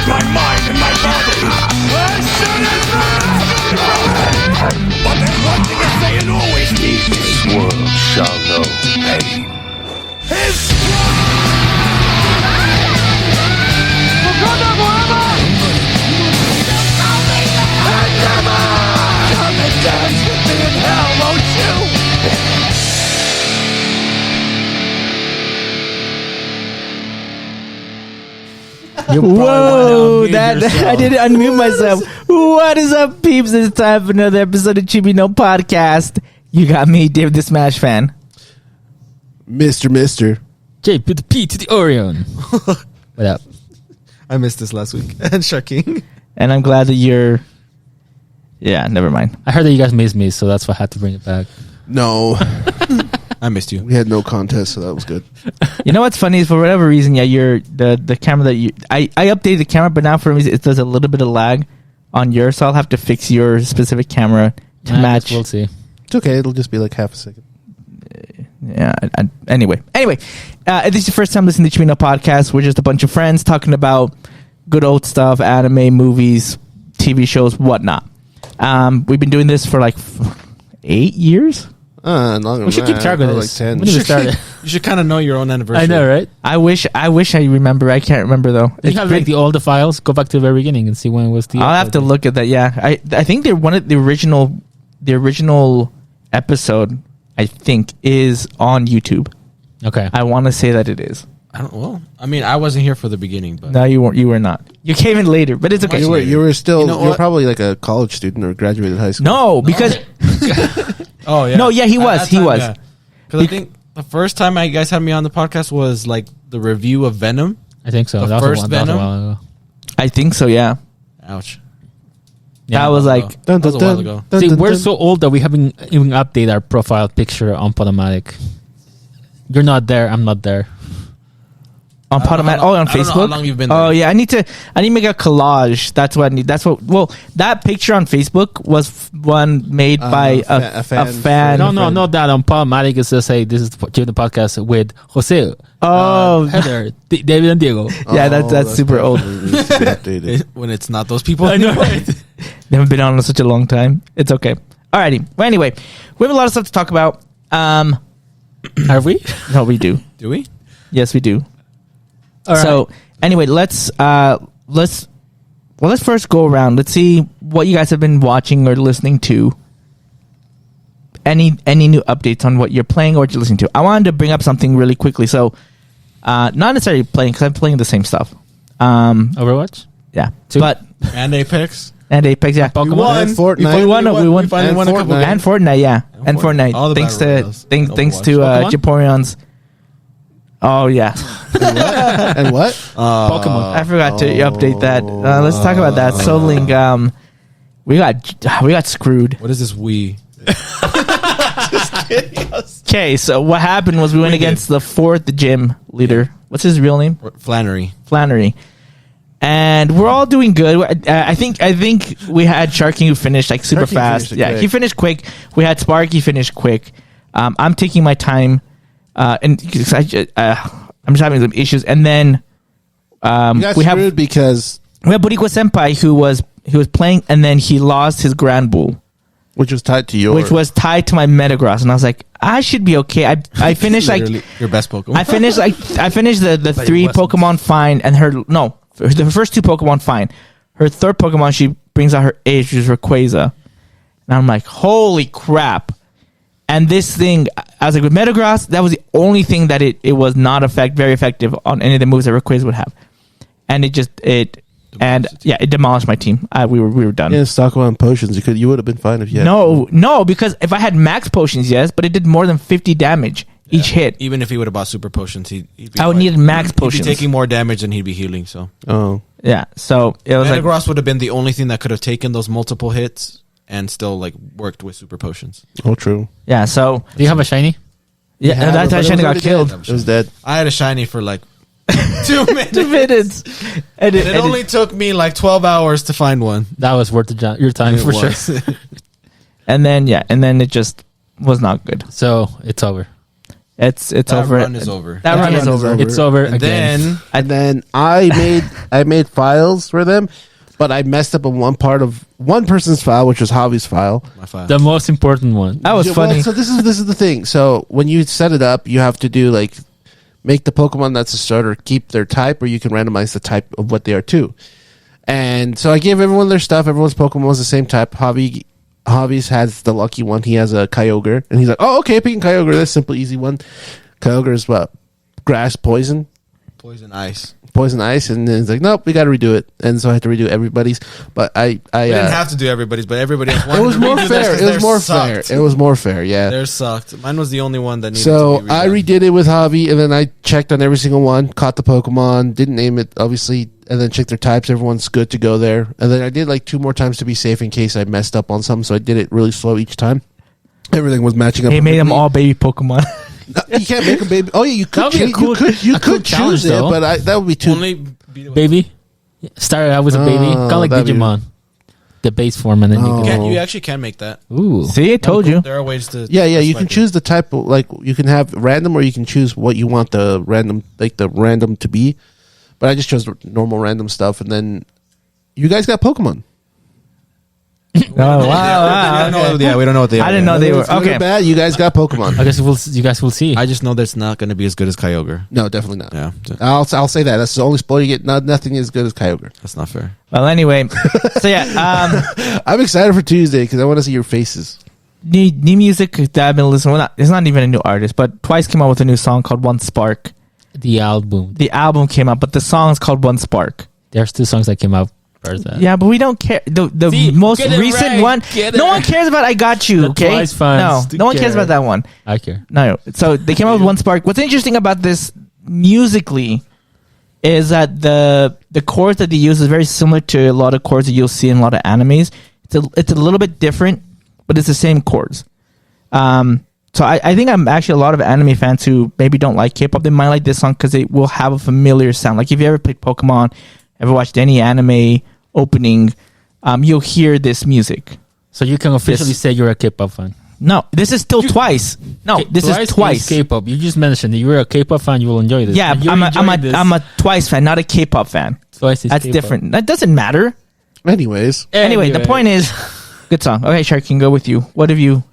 my mind and my body. Passion is mad. But there's one thing I say and always need. This world shall know pain. His come and dance with me in hell, won't you? Whoa, I didn't unmute myself. What is up, peeps? It's time for another episode of Chibi No Podcast. You got me, Dave the Smash fan. Mister. J, put the P to the Orion. What up? I missed this last week. And Sharking. And I'm glad that you're... Yeah, never mind. I heard that you guys missed me, so that's why I had to bring it back. No. I missed you. We had no contest, so that was good. You know what's funny is for whatever reason, yeah, you're the camera that you... I updated the camera, but now for me, it does a little bit of lag on yours, so I'll have to fix your specific camera to match. We'll see. It's okay. It'll just be like half a second. Yeah. Anyway, if this is your first time listening to Chibi No Podcast, we're just a bunch of friends talking about good old stuff, anime, movies, TV shows, whatnot. We've been doing this for like 8 years. Longer We should keep track of this. Like 10. When did we start it? You should kind of know your own anniversary. I know, right? I wish I remember. I can't remember though. You have like all the files. Go back to the very beginning and see when it was the. I'll have to look at that. Yeah, I think they're one of the original episode. I think is on YouTube. Okay. I want to say that it is. I wasn't here for the beginning, but No, you weren't. You were not. You came in later, but it's okay. You were still. You know You were what? probably like a college student or graduated high school. No, because oh yeah, No, yeah, he was. Because I think the first time you guys had me on the podcast was like the review of Venom. I think so. The That first was a Venom? while ago. I think so. Yeah, Ouch. that was like That was a while ago. See, we're so old that we haven't even updated our profile picture on Podomatic. You're not there. I'm not there. on Podomatic. how Oh, on long- I don't know Facebook. how long you've been Oh there. yeah, I need to make a collage. That's what I need. Well, that picture on Facebook was one made by a fan. No, not that. On Podomatic, it says, "Hey, this is the podcast with Jose, Heather, David, and Diego." Yeah, that's super old. Updated. When it's not those people. I know, right? They haven't been on in such a long time. It's okay. Alrighty. Well, anyway, we have a lot of stuff to talk about. Are we? No, we do. Do we? Yes, we do. All So anyway, let's first go around. Let's see what you guys have been watching or listening to. Any new updates on what you're playing or what you're listening to? I wanted to bring up something really quickly. So, not necessarily playing because I'm playing the same stuff. Overwatch. Yeah, Two. but And Apex. and Apex, yeah. Pokemon. And Fortnite. We won. finally And won a couple Fortnite. games. And Fortnite, yeah, and Fortnite. All the Thanks battle to royales. thanks to Pokemon? Japorion's. Oh yeah, And what? Pokemon. I forgot to update that. Let's talk about that. Soling, we got screwed. What is this Wii? Okay, so what happened was we went against the fourth gym leader. What's his real name? Flannery. Flannery. And we're all doing good. I think we had Sharky who finished like super Sharky fast. finished Yeah, quick. he finished quick. We had Sparky finish quick. I'm taking my time, and I'm just having some issues. And then You got we have screwed because Buriko Senpai who was playing, and then he lost his Grand Bull, which was tied to yours. which was tied to my Metagross, and I was like, I should be okay. I finished like Literally your best Pokemon. I finished the But it three wasn't. Pokemon fine, and the first two Pokemon fine. Her third Pokemon, she brings out her age, which is Rayquaza, and I'm like, holy crap! And this thing, I was like, with Metagross, that was the only thing that it was not very effective on any of the moves that Rayquaza would have, and it demolished my team. We were done. Yeah, stock on potions. You would have been fine if you had. No, because if I had max potions, yes, but it did more than 50 damage each hit. Even if he would have bought super potions, he'd be I would fine. need max He'd be potions. taking more damage than he'd be healing. So Oh. Yeah, so it was like, Metagross would have been the only thing that could have taken those multiple hits and still like worked with super potions. Oh, true. yeah, so Do you have a shiny? yeah, Yeah, that's but how it Shiny was got already killed. dead. It was dead. I had a shiny for like 2 minutes. 2 minutes. And It only took me like 12 hours to find one. That was worth your time It for sure. was. and then it just was not good. So it's over. It's That over. run is over. That run is over. It's over And again. then And then I made files for them, but I messed up on one part of one person's file, which was Javi's file. my file. The most important one. That was Well, funny. so this is the thing. So when you set it up, you have to do like make the Pokemon that's a starter keep their type, or you can randomize the type of what they are too. And so I gave everyone their stuff. Everyone's Pokemon was the same type. Javi's has the lucky one. He has a Kyogre, and he's like, "Oh, okay, picking Kyogre. That's simple, easy one." Kyogre is what? Grass, poison, Poison ice. and then he's like, "Nope, we got to redo it." And so I had to redo everybody's. But I We didn't have to do everybody's, but everybody else wanted it was to more redo theirs fair. 'cause It was theirs more sucked. fair. It was more fair. Yeah. Theirs sucked. Mine was the only one that needed So to be I redid it with Javi, and then I checked on every single one, caught the Pokemon, didn't name it, obviously, and then checked their types. Everyone's good to go there. And then I did like 2 more times to be safe in case I messed up on something, so I did it really slow each time. Everything was matching up. He made them perfectly. all baby Pokemon. You can't make a baby. Oh, yeah, you could, That would be a change, cool- you a cool could challenge, choose it, though. but that would be too. Only Baby. Started out with a baby. Kind of like that'd be- Digimon. The base form, and then you Oh. go. you actually can make that. Ooh. See, I told you. There are ways to. Yeah, you select can it. choose the type of, like, you can have random, or you can choose what you want the random to be. But I just chose normal random stuff, and then you guys got Pokemon. Oh, wow. We don't know, yeah, we don't know what they are. I didn't know they Whether were it's good or okay. bad, you guys got Pokemon. I guess you guys will see. I just know that it's not going to be as good as Kyogre. No, definitely not. Yeah, I'll say that. That's the only spoiler you get. Nothing as good as Kyogre. that's not fair. Well, anyway, so yeah, I'm excited for Tuesday because I want to see your faces. new music that I've been listening. Well, it's not even a new artist, but Twice came out with a new song called One Spark. The album. The album came out, but the song is called One Spark. There's 2 songs that came out first. That. Yeah, but we don't care. The See, most get it recent right. one, Get it no one right. cares about. I Got You. The Okay, Twice fans no one cares care. about that one. I care. No, so they came out with One Spark. What's interesting about this musically is that the chords that they use is very similar to a lot of chords that you'll see in a lot of animes. It's a little bit different, but it's the same chords. So I think I'm actually a lot of anime fans who maybe don't like K-pop. They might like this song because it will have a familiar sound. Like if you ever played Pokemon, ever watched any anime opening, you'll hear this music. So you can officially This- say you're a K-pop fan. No, this is still Twice. No, this is Twice. K-pop. You just mentioned that you're a K-pop fan. You will enjoy this. Yeah, And you I'm enjoy this. a Twice fan, not a K-pop fan. Twice is That's K-pop. different. That doesn't matter. Anyways, Anyway, the point is, good song. Okay, Shark, can go with you. What have you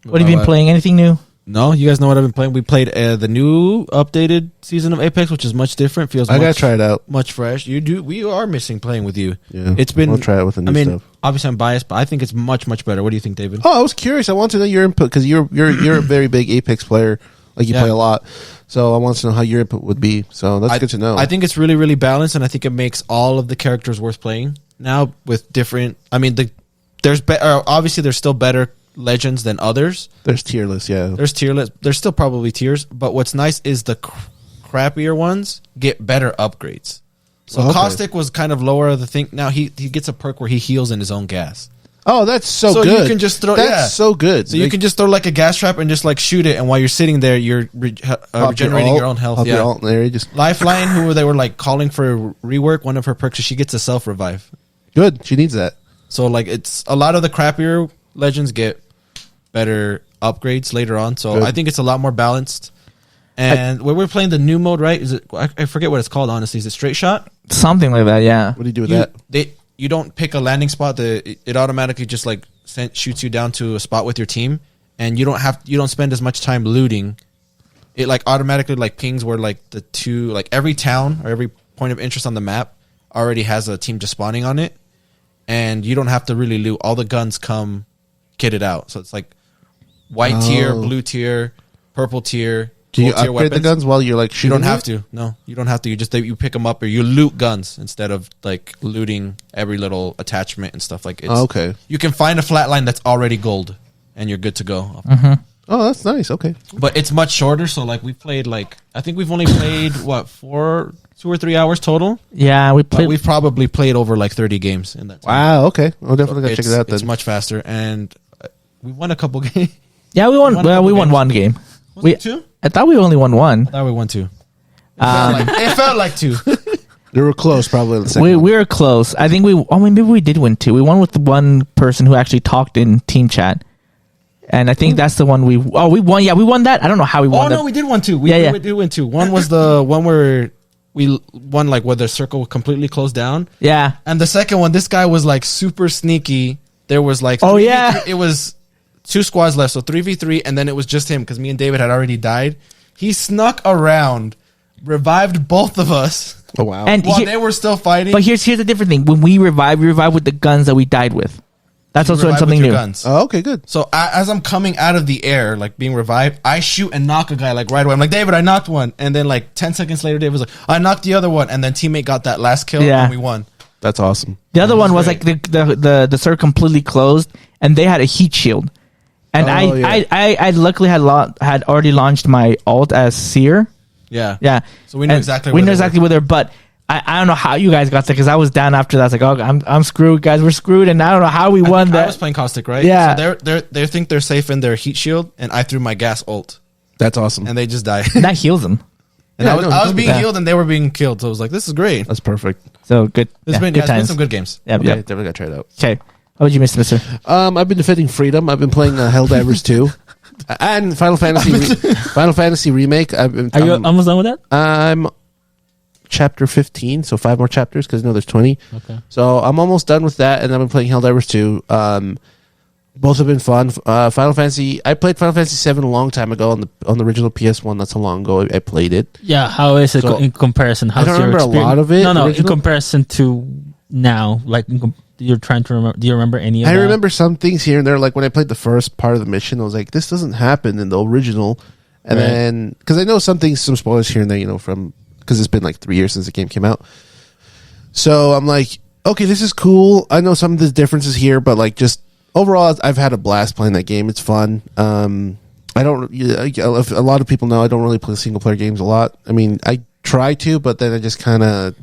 been playing? Anything new? No, you guys know what I've been playing. We played the new updated season of Apex, which is much different. Feels I much, gotta try it out. much fresh. You do. We are missing playing with you. Yeah, It's been. I'll try it with the new I mean, stuff. obviously I'm biased, but I think it's much better. What do you think, David? Oh, I was curious. I want to know your input because you're a very big Apex player. Like you Yeah. play a lot, so I want to know how your input would be. So that's good to know. I think it's really balanced, and I think it makes all of the characters worth playing now with different. I mean, obviously there's still better legends than others. there's tier lists. Yeah, There's tier lists. There's still probably tiers, but what's nice is the crappier ones get better upgrades. So Okay. Caustic was kind of lower of the thing. Now he gets a perk where he heals in his own gas. Oh, that's so So good. you can just throw. That's yeah. so good. So you can just throw like a gas trap and just like shoot it, and while you're sitting there, you're regenerating your own health. Pop your Yeah. alt in there. You just Lifeline, who they were like calling for rework, one of her perks is she gets a self revive. good. She needs that. So like it's a lot of the crappier legends get better upgrades later on. So Good. I think it's a lot more balanced. And when we're playing the new mode, right? Is it? I forget what it's called. Honestly, is it straight shot? Something like that, yeah. What do you do with that? You don't pick a landing spot. It automatically just like shoots you down to a spot with your team, and you don't spend as much time looting. It like automatically like pings where like every town or every point of interest on the map already has a team just spawning on it, and you don't have to really loot. All the guns come kitted out, so it's like white tier, blue tier, purple tier. Do you gold tier upgrade the weapons. guns while you're like You shooting? don't have to. No, you don't have to. You just you pick them up or you loot guns instead of like looting every little attachment and stuff like. It's, Oh, okay. You can find a flatline that's already gold, and you're good to go. Oh, that's nice. Okay. But it's much shorter. So like we played I think we've only played 2 or 3 hours total. Yeah, we But played. we've probably played over like 30 games in that time. Wow. Okay. I'll definitely gotta check it out It's then. much faster, and we won a couple games. Yeah, we won. won a Well, couple we won games. one game. Was We it 2? I thought we only won one. I thought we won 2. It felt like 2. They were close, probably. The second We one. were close. I think we. Oh, maybe we did win two. We won with the one person who actually talked in team chat. And I think that's the one we won. Yeah, we won that. I don't know how we won. Oh that. no, we did one too. We did win two. One was the one where we won like where the circle completely closed down. Yeah. And the second one, this guy was like super sneaky. There was like 3v3. it was 2 squads left, so 3v3, and then it was just him because me and David had already died. He snuck around, revived both of us. Oh wow! And while they were still fighting. But here's the different thing. When we revive with the guns that we died with. That's also revive something with your new. guns. Oh, okay, good. So as I'm coming out of the air, like being revived, I shoot and knock a guy like right away. I'm like, David, I knocked one. And then like 10 seconds later, David was like, I knocked the other one. And then teammate got that last kill and we won. That's awesome. The other one was like the circle completely closed and they had a heat shield. And I luckily had already launched my ult as Seer. Yeah. Yeah. So we knew exactly where they're, but I don't know how you guys got there because I was down after that. I was like, oh, I'm screwed, guys. We're screwed, and I don't know how we won that. I was playing Caustic, right? Yeah. So they think they're safe in their heat shield, and I threw my gas ult, That's awesome. and they just died. That heals them. And Yeah, I was being yeah. healed, and they were being killed. So I was like, this is great. That's perfect. So good. It's been some good games. Yep, Okay, yep. definitely got to try it out. Okay. How would you miss, Mister? I've been defending Freedom. I've been playing Helldivers 2 and Final Fantasy Remake. Are you almost done with that? I'm chapter 15, so 5 more chapters because there's 20. Okay. So I'm almost done with that, and I've been playing Helldivers 2. Both have been fun. Final Fantasy. I played Final Fantasy 7 a long time ago on the original PS1. That's how long ago I played it. Yeah, how is it So, in comparison? How's I don't your remember a experience? lot of it, No, in original. comparison to now, like you're trying to remember. Do you remember any of I that? remember some things here and there. Like when I played the first part of the mission, I was like, "This doesn't happen in the original." And Right. then because I know some things, some spoilers here and there, from because it's been like 3 years since the game came out. So I'm like, okay, this is cool. I know some of the differences here, but like just overall, I've had a blast playing that game. It's fun. I don't. A lot of people know I don't really play single player games a lot. I mean, I try to, but then I just kind of.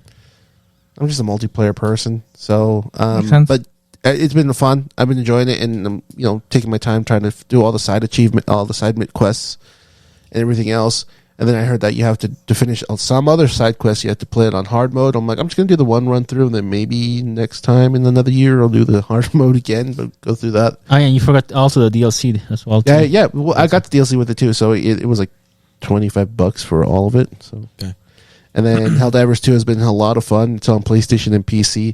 I'm just a multiplayer person, so Makes sense. but it's been fun. I've been enjoying it, and I'm taking my time trying to do all the side quests, and everything else. And then I heard that you have to finish some other side quests. You have to play it on hard mode. I'm like, I'm just gonna do the one run through, and then maybe next time in another year I'll do the hard mode again. But go through that. Oh, yeah, and you forgot also the DLC as well. Too. Yeah. Well, I got the DLC with it too, so it was like $25 for all of it. So. Okay. And then Helldivers 2 has been a lot of fun. It's on PlayStation and PC.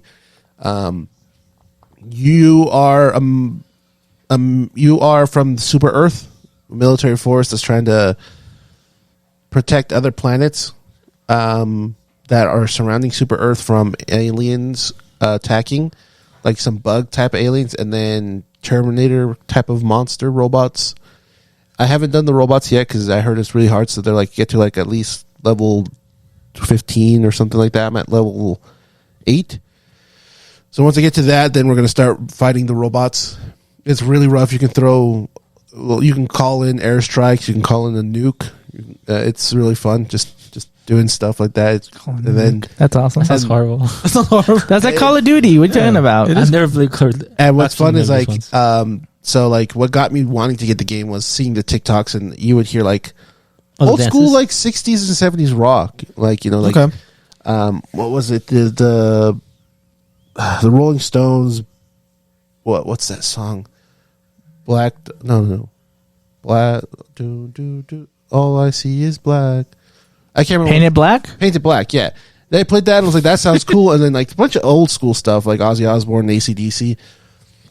You are from Super Earth, a military force that's trying to protect other planets that are surrounding Super Earth from aliens attacking, like some bug type of aliens, and then Terminator type of monster robots. I haven't done the robots yet because I heard it's really hard. So they're like get to like at least level 15 or something like that. I'm at level 8. So once I get to that, then we're going to start fighting the robots. It's really rough. You can call in airstrikes. You can call in a nuke. It's really fun. Just doing stuff like that. And then That's awesome. That sounds horrible. That's like Call of Duty. What are you talking about? I've never played Call of Duty. and what's fun is like ones. so like what got me wanting to get the game was seeing the TikToks, and you would hear like Oh, the old school dances? like 60s and 70s rock, like like Okay. what was it, the Rolling Stones, what's that song, black no black do all I see is black. I can't remember. Painted Black? Painted Black, yeah. They played that and I was like, that sounds cool. And then like a bunch of old school stuff like Ozzy Osbourne and AC/DC.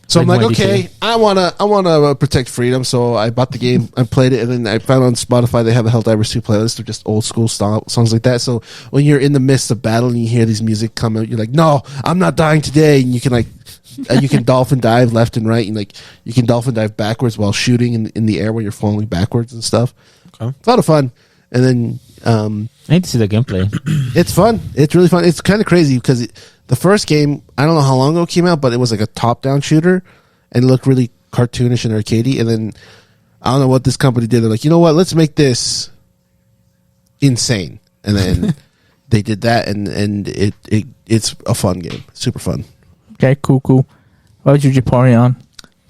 So I'm Like like, YDK. okay, I wanna protect freedom. So I bought the game, I played it, and then I found on Spotify they have a Helldivers 2 playlist of just old school style songs like that. So when you're in the midst of battle and you hear these music come out, you're like, no, I'm not dying today. And you can like you can dolphin dive left and right, and like you can dolphin dive backwards while shooting in the air when you're falling backwards and stuff. Okay. It's a lot of fun. And then I need to see the gameplay. it's fun. It's really fun. It's kind of crazy because the first game, I don't know how long ago it came out, but it was like a top-down shooter, and it looked really cartoonish and arcadey. And then I don't know what this company did. They're like, you know what? Let's make this insane. And then they did that, and it's a fun game. Super fun. Okay, cool. What would you Japori on?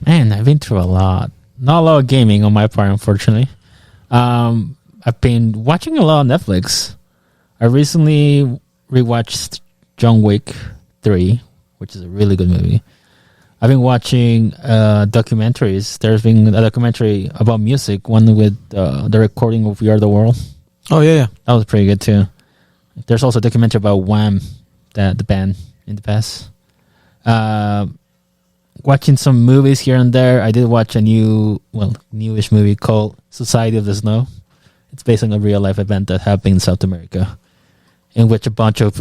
Man, I've been through a lot. Not a lot of gaming on my part, unfortunately. I've been watching a lot on Netflix. I recently rewatched John Wick 3, which is a really good movie. I've been watching documentaries. There's been a documentary about music, one with the recording of We Are the World. Oh yeah. That was pretty good too. There's also a documentary about Wham, the band in the past. Watching some movies here and there. I did watch a newish movie called Society of the Snow. It's based on a real life event that happened in South America, in which a bunch of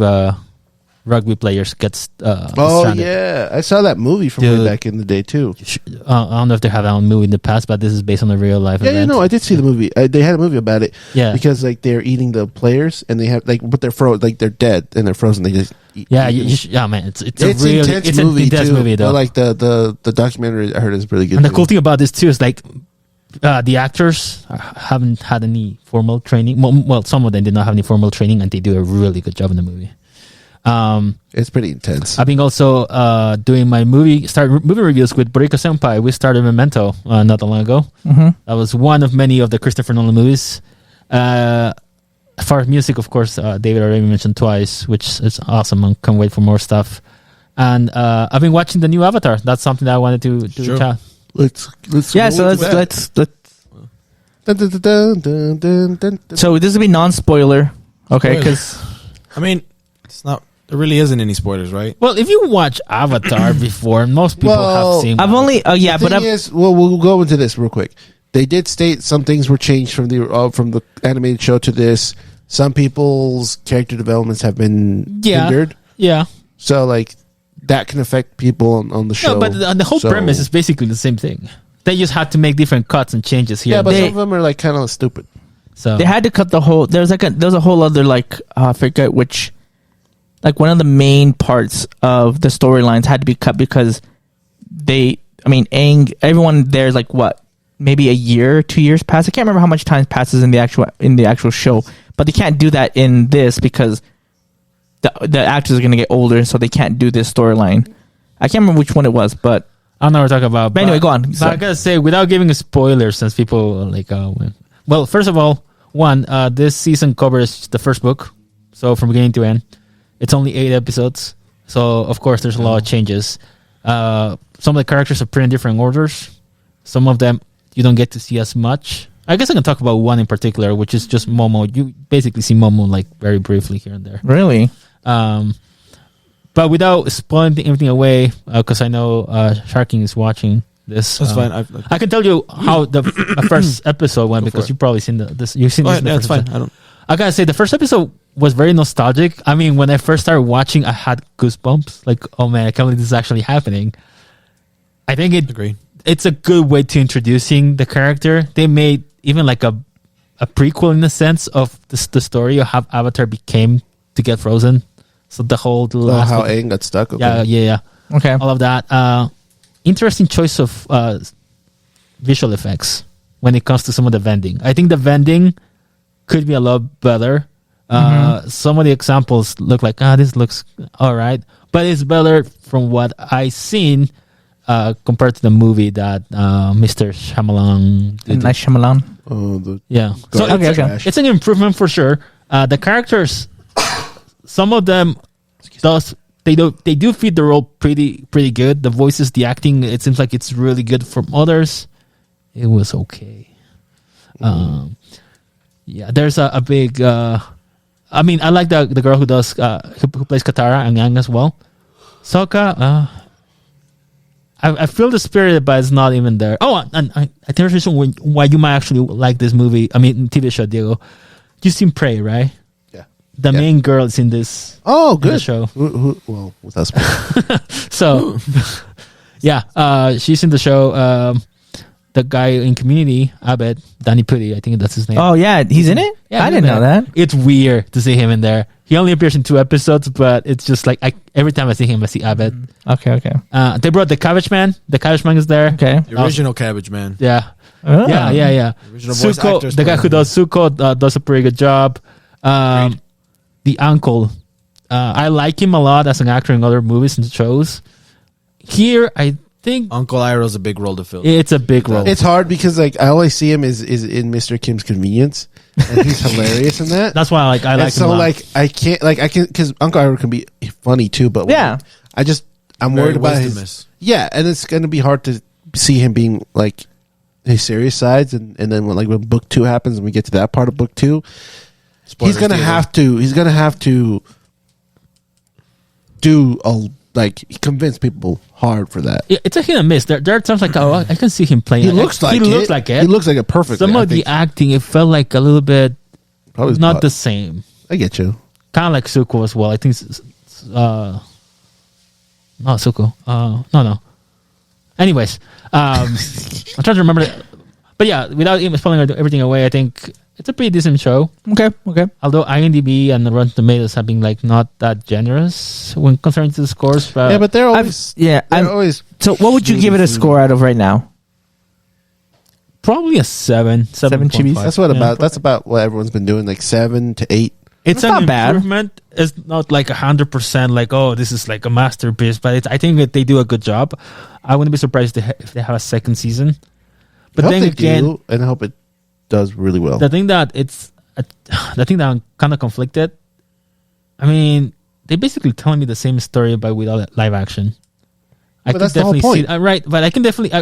rugby players gets stranded. Yeah, I saw that movie from way Dude. back in the day too. I don't know if they have that movie in the past, but this is based on a real life Yeah, event. no, I did see the movie. They had a movie about it. Yeah. because like they're eating the players, and they have but they're like they're dead and they're frozen. They just eat, Yeah, man, it's a really intense it's movie an intense too. movie though. But like the documentary I heard is really good. And the too. cool thing about this too is like the actors haven't had any formal training. Well, some of them did not have any formal training, and they do a really good job in the movie. It's pretty intense. I've been also doing my movie reviews with Boricua Senpai. We started Memento not that long ago. Mm-hmm. That was one of many of the Christopher Nolan movies. As far as music, of course, David already mentioned twice, which is awesome. I can't wait for more stuff. And I've been watching the new Avatar. That's something that I wanted to Sure. chat. Let's Yeah, go so into that. let's Dun, dun, dun, dun, dun, dun, dun. so this will be non-spoiler, okay? Spoiler. Because I mean, it's not. There really isn't any spoilers, right? Well, if you watch Avatar before, most people Well, have seen. I've only yeah, The but thing is, well, we'll go into this real quick. They did state some things were changed from the animated show to this. Some people's character developments have been hindered, Yeah. so like that can affect people on the show. No, but the whole So- premise is basically the same thing. They just had to make different cuts and changes here. yeah, and but there. some of them are like kind of stupid. So they had to cut the whole. There was a whole other I forget which, like one of the main parts of the storylines had to be cut because Aang, everyone there's like what, maybe a year, 2 years past. I can't remember how much time passes in the actual show, but they can't do that in this because the actors are going to get older, so they can't do this storyline. I can't remember which one it was, but I don't know what we're talking about. But anyway, go on. But I gotta say, without giving a spoiler, since people are like, well, first of all, this season covers the first book, so from beginning to end, it's only 8 episodes. So of course, there's a lot of changes. Some of the characters are put in different orders. Some of them you don't get to see as much. I guess I can talk about one in particular, which is just Momo. You basically see Momo like very briefly here and there. really, But without spoiling anything away, because I know Sharking is watching this. That's fine. I can tell you how the first episode went because you've probably seen this. You've seen this. That's fine. I gotta say the first episode was very nostalgic. I mean, when I first started watching, I had goosebumps. Like, oh man, I can't believe this is actually happening. I think Agreed. it's a good way to introducing the character. They made even like a prequel in the sense of the story of how Avatar became to get frozen. So the whole last how Aang got stuck. Okay. yeah. okay. All of that. Interesting choice of visual effects when it comes to some of the vending. I think the vending could be a lot better. Some of the examples look like, this looks all right. But it's better from what I've seen compared to the movie that Mr. Shyamalan did. Nice Shyamalan. Yeah. So Okay. it's an improvement for sure. The characters, some of them they do fit the role pretty good. The voices, the acting, it seems like it's really good. From others, it was okay. Yeah, there's a big. I mean, I like the girl who plays Katara and Aang as well. Sokka, I feel the spirit, but it's not even there. Oh, and I think there's a reason why you might actually like this movie. I mean, TV show, Diego. You've seen Prey, right? Yeah. The main girl is in this. Oh, in the good. show. Well, with us. So, yeah, she's in the show. The guy in Community, Abed, Danny Pudi, I think that's his name. Oh yeah, he's in it. Yeah, I he's didn't in know there. that. It's weird to see him in there. He only appears in 2 episodes, but it's just like every time I see him, I see Abed. Okay. They brought the Cabbage Man. The Cabbage Man is there. Okay. The original Cabbage Man. Yeah. Oh. Yeah. Original voice Zuko, actors the guy for- who does Zuko does a pretty good job. The uncle, I like him a lot as an actor in other movies and shows. Here, I think Uncle Iroh's a big role to fill. it's a big role. It's hard because like I always see him is in Mr. Kim's Convenience, and he's hilarious in that. That's why I like And him so a lot. like I can because Uncle Iroh can be funny too, but Yeah. I'm Very worried about his. wisdomous. Yeah, and it's going to be hard to see him being like his serious sides, and then when book 2 happens and we get to that part of book 2, Spoilers, he's gonna Diego. have to convince people hard for that. Yeah, it's a hit and miss. There are times like, oh, I can see him playing. He looks like he it. looks like it. He looks like it perfectly. Some I of the think. acting, it felt like a little bit Probably his not butt. the same. I get you. Kind of like Zuko as well. I think, not Zuko. No. Anyways, I'm trying to remember. But yeah, without even spoiling everything away, I think it's a pretty decent show. Okay. Although IMDb and the Rotten Tomatoes have been like not that generous when concerning to the scores. But Yeah, but they're always. Yeah. They're always. So, what would you give it a score out of right now? probably a 7. chibis? That's That's about what everyone's been doing, like 7 to 8. It's That's an not bad. improvement. It's not like 100% like, oh, this is like a masterpiece, but I think that they do a good job. I wouldn't be surprised if they have a second season. But I hope then they again, do, and I hope it does really well. the thing that I'm kind of conflicted. I mean, they basically telling me the same story but without live action. I But can that's the whole definitely see point. right, but I can definitely.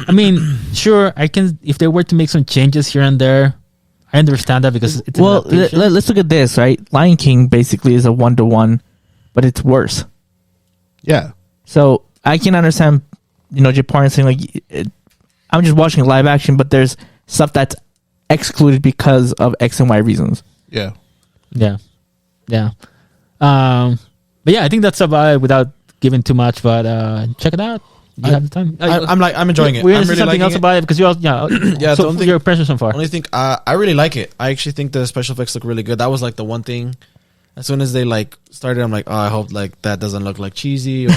I mean, sure, I can if they were to make some changes here and there. I understand that because it's an Well, adaptation. let's look at this, right? Lion King basically is a 1-to-1, but it's worse. Yeah. So I can understand, Japan saying like, I'm just watching live action, but there's stuff that's excluded because of X and Y reasons. Yeah. Yeah. But yeah, I think that's about it without giving too much. But check it out. You have the time. I'm enjoying it. We're I'm gonna say really something liking else it. about it because you all, yeah. Yeah, So the only thing- your impression so far. Only thing I really like it. I actually think the special effects look really good. That was like the one thing. As soon as they like started, I'm like, oh, I hope like that doesn't look like cheesy or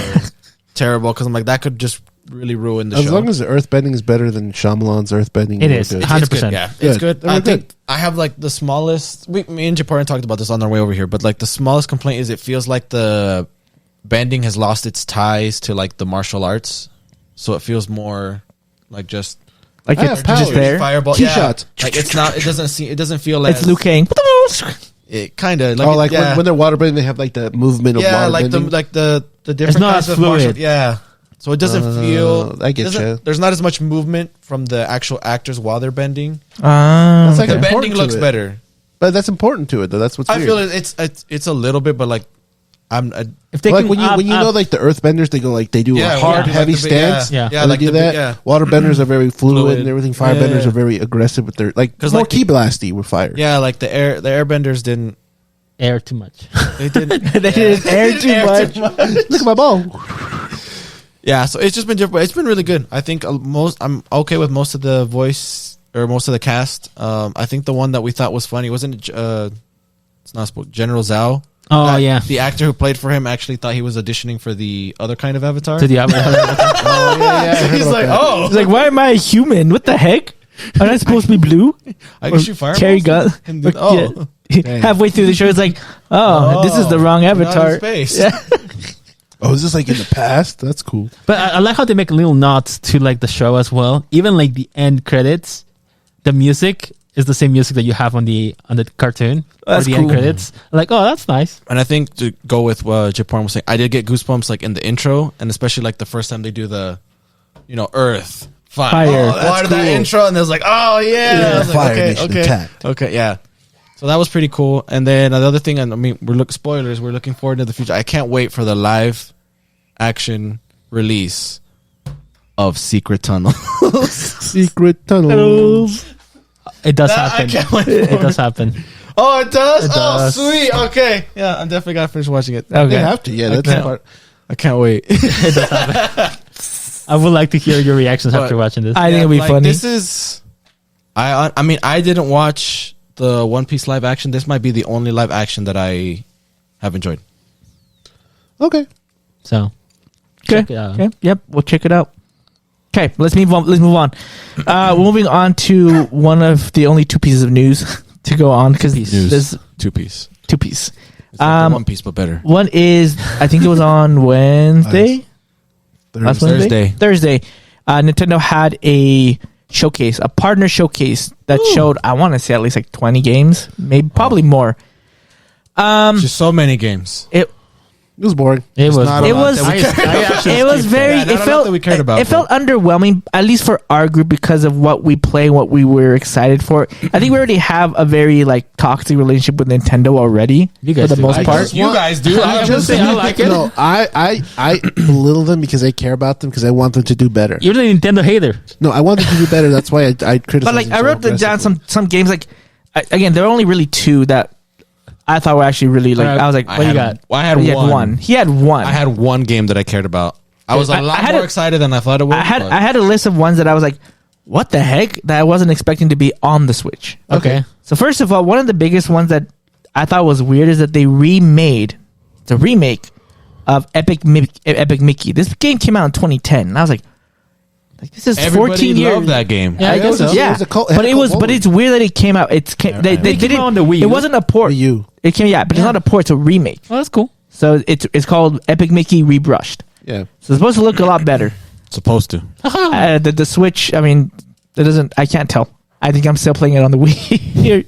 terrible because I'm like that could just really ruin the As show. long as the earthbending is better than Shyamalan's earthbending, It we're is. good. It's 100%. good, yeah, Good. it's good. Then I we're think good. I have like the smallest. Me and Japan talked about this on our way over here, but like the smallest complaint is it feels like the bending has lost its ties to like the martial arts, so it feels more like just Like I it's have just powers. there. fireball. Key Yeah, shots. like it's not. It doesn't seem. It doesn't feel as It's Liu Kang. It kind of Like, yeah. when they're waterbending, they have like the movement of yeah, waterbending. like the different not kinds as of martial. fluid. Yeah, so it doesn't feel. I get doesn't- you. There's not as much movement from the actual actors while they're bending. That's like The important bending to looks it. better. But that's important to it, though. That's what's I weird. feel it's a little bit, but like If they Like can when you up- know up- like the earthbenders, they go like they do Yeah, a hard, yeah. heavy Like the big- stance. yeah. Yeah, And like they do the that. big- yeah. Waterbenders are very fluid, Fluid. and everything. Firebenders Yeah. are very aggressive with their like 'Cause more like key blasty with fire. yeah, like the airbenders didn't. air too much. They didn't. They didn't air too much. Look at my ball. Yeah, so it's just been different. It's been really good. I think I'm okay with most of the voice or most of the cast. I think the one that we thought was funny wasn't it's not General Zhao. Oh, yeah. The actor who played for him actually thought he was auditioning for the other kind of Avatar. To the other. Oh yeah, yeah. I heard He's about like, that. oh, It's like, why am I a human? What the heck? Am I supposed to be blue? I can shoot fireballs. Carry gun. And then- oh, Yeah. Halfway through the show, it's like, this is the wrong we're not in avatar. space. Yeah. Oh, is this like in the past? That's cool. But I like how they make little nods to like the show as well. Even like the end credits, the music is the same music that you have on the cartoon or That's the cool. end credits. Like, oh, that's nice. And I think to go with what Japan was saying, I did get goosebumps like in the intro, and especially like the first time they do the, Earth, fire, Fire. oh, water, that intro, and it was like, oh yeah, I was like, Fire okay, Nation okay, attacked. okay, yeah. So that was pretty cool. And then another thing, and I mean, spoilers. We're looking forward to the future. I can't wait for the live action release of Secret Tunnel. Secret tunnels. It does I happen. can't wait. It does happen. Oh, it does. It Oh, does. sweet. Okay, yeah, I'm definitely gotta finish watching it. Okay. They have to. Yeah, that's the can't- part. I can't wait. I would like to hear your reactions But- after watching this. I think it'll be like, funny. This is, I mean, I didn't watch the One Piece live action. This might be the only live action that I have enjoyed. Okay. So, Okay. check it out. Okay. Yep. We'll check it out. Okay. Let's move on. Moving on to one of the only two pieces of news to go on because there's Two Piece. two piece. It's like the One Piece, but better. One is I think it was on Wednesday. Last Wednesday? Thursday. Nintendo had a showcase, a partner showcase that showed I want to say at least like 20 games, maybe probably more. Just so many games. It It was boring. It was. not a It lot was. that we cared It was very. Yeah, not a It lot felt. that we cared about, It felt underwhelming, at least for our group, because of what we play, what we were excited for. I think we already have a very like toxic relationship with Nintendo already. You guys for the do. most I part. guess You guys do. I just say I like it. No, I belittle them because I care about them because I want them to do better. You're the Nintendo hater. No, I want them to do better. That's why I criticize. But like, them I so wrote down aggressively. some games. Like, again, there are only really two that I thought were actually really like. I was like, What you got? I had he had one. one. He had one. I had one game that I cared about. I was a I lot had more a- excited than I thought it was. I had but- I had a list of ones that I was like, what the heck, that I wasn't expecting to be on the Switch. Okay. So first of all, one of the biggest ones that I thought was weird is that they remade the remake of Epic Mickey. This game came out in 2010, and I was like this is Everybody 14 years. loved that game. Yeah, I guess so. Yeah, It was a cult- it had but a it cult was, but following. it's weird that it came out. They It came didn't out on the Wii U. It wasn't a port. Wii U. It came, yeah, but it's not a port. It's a remake. Oh, that's cool. So it's called Epic Mickey Rebrushed. Yeah. So it's supposed to look a lot better. Supposed to. The Switch, I mean, it doesn't. I can't tell. I think I'm still playing it on the Wii here,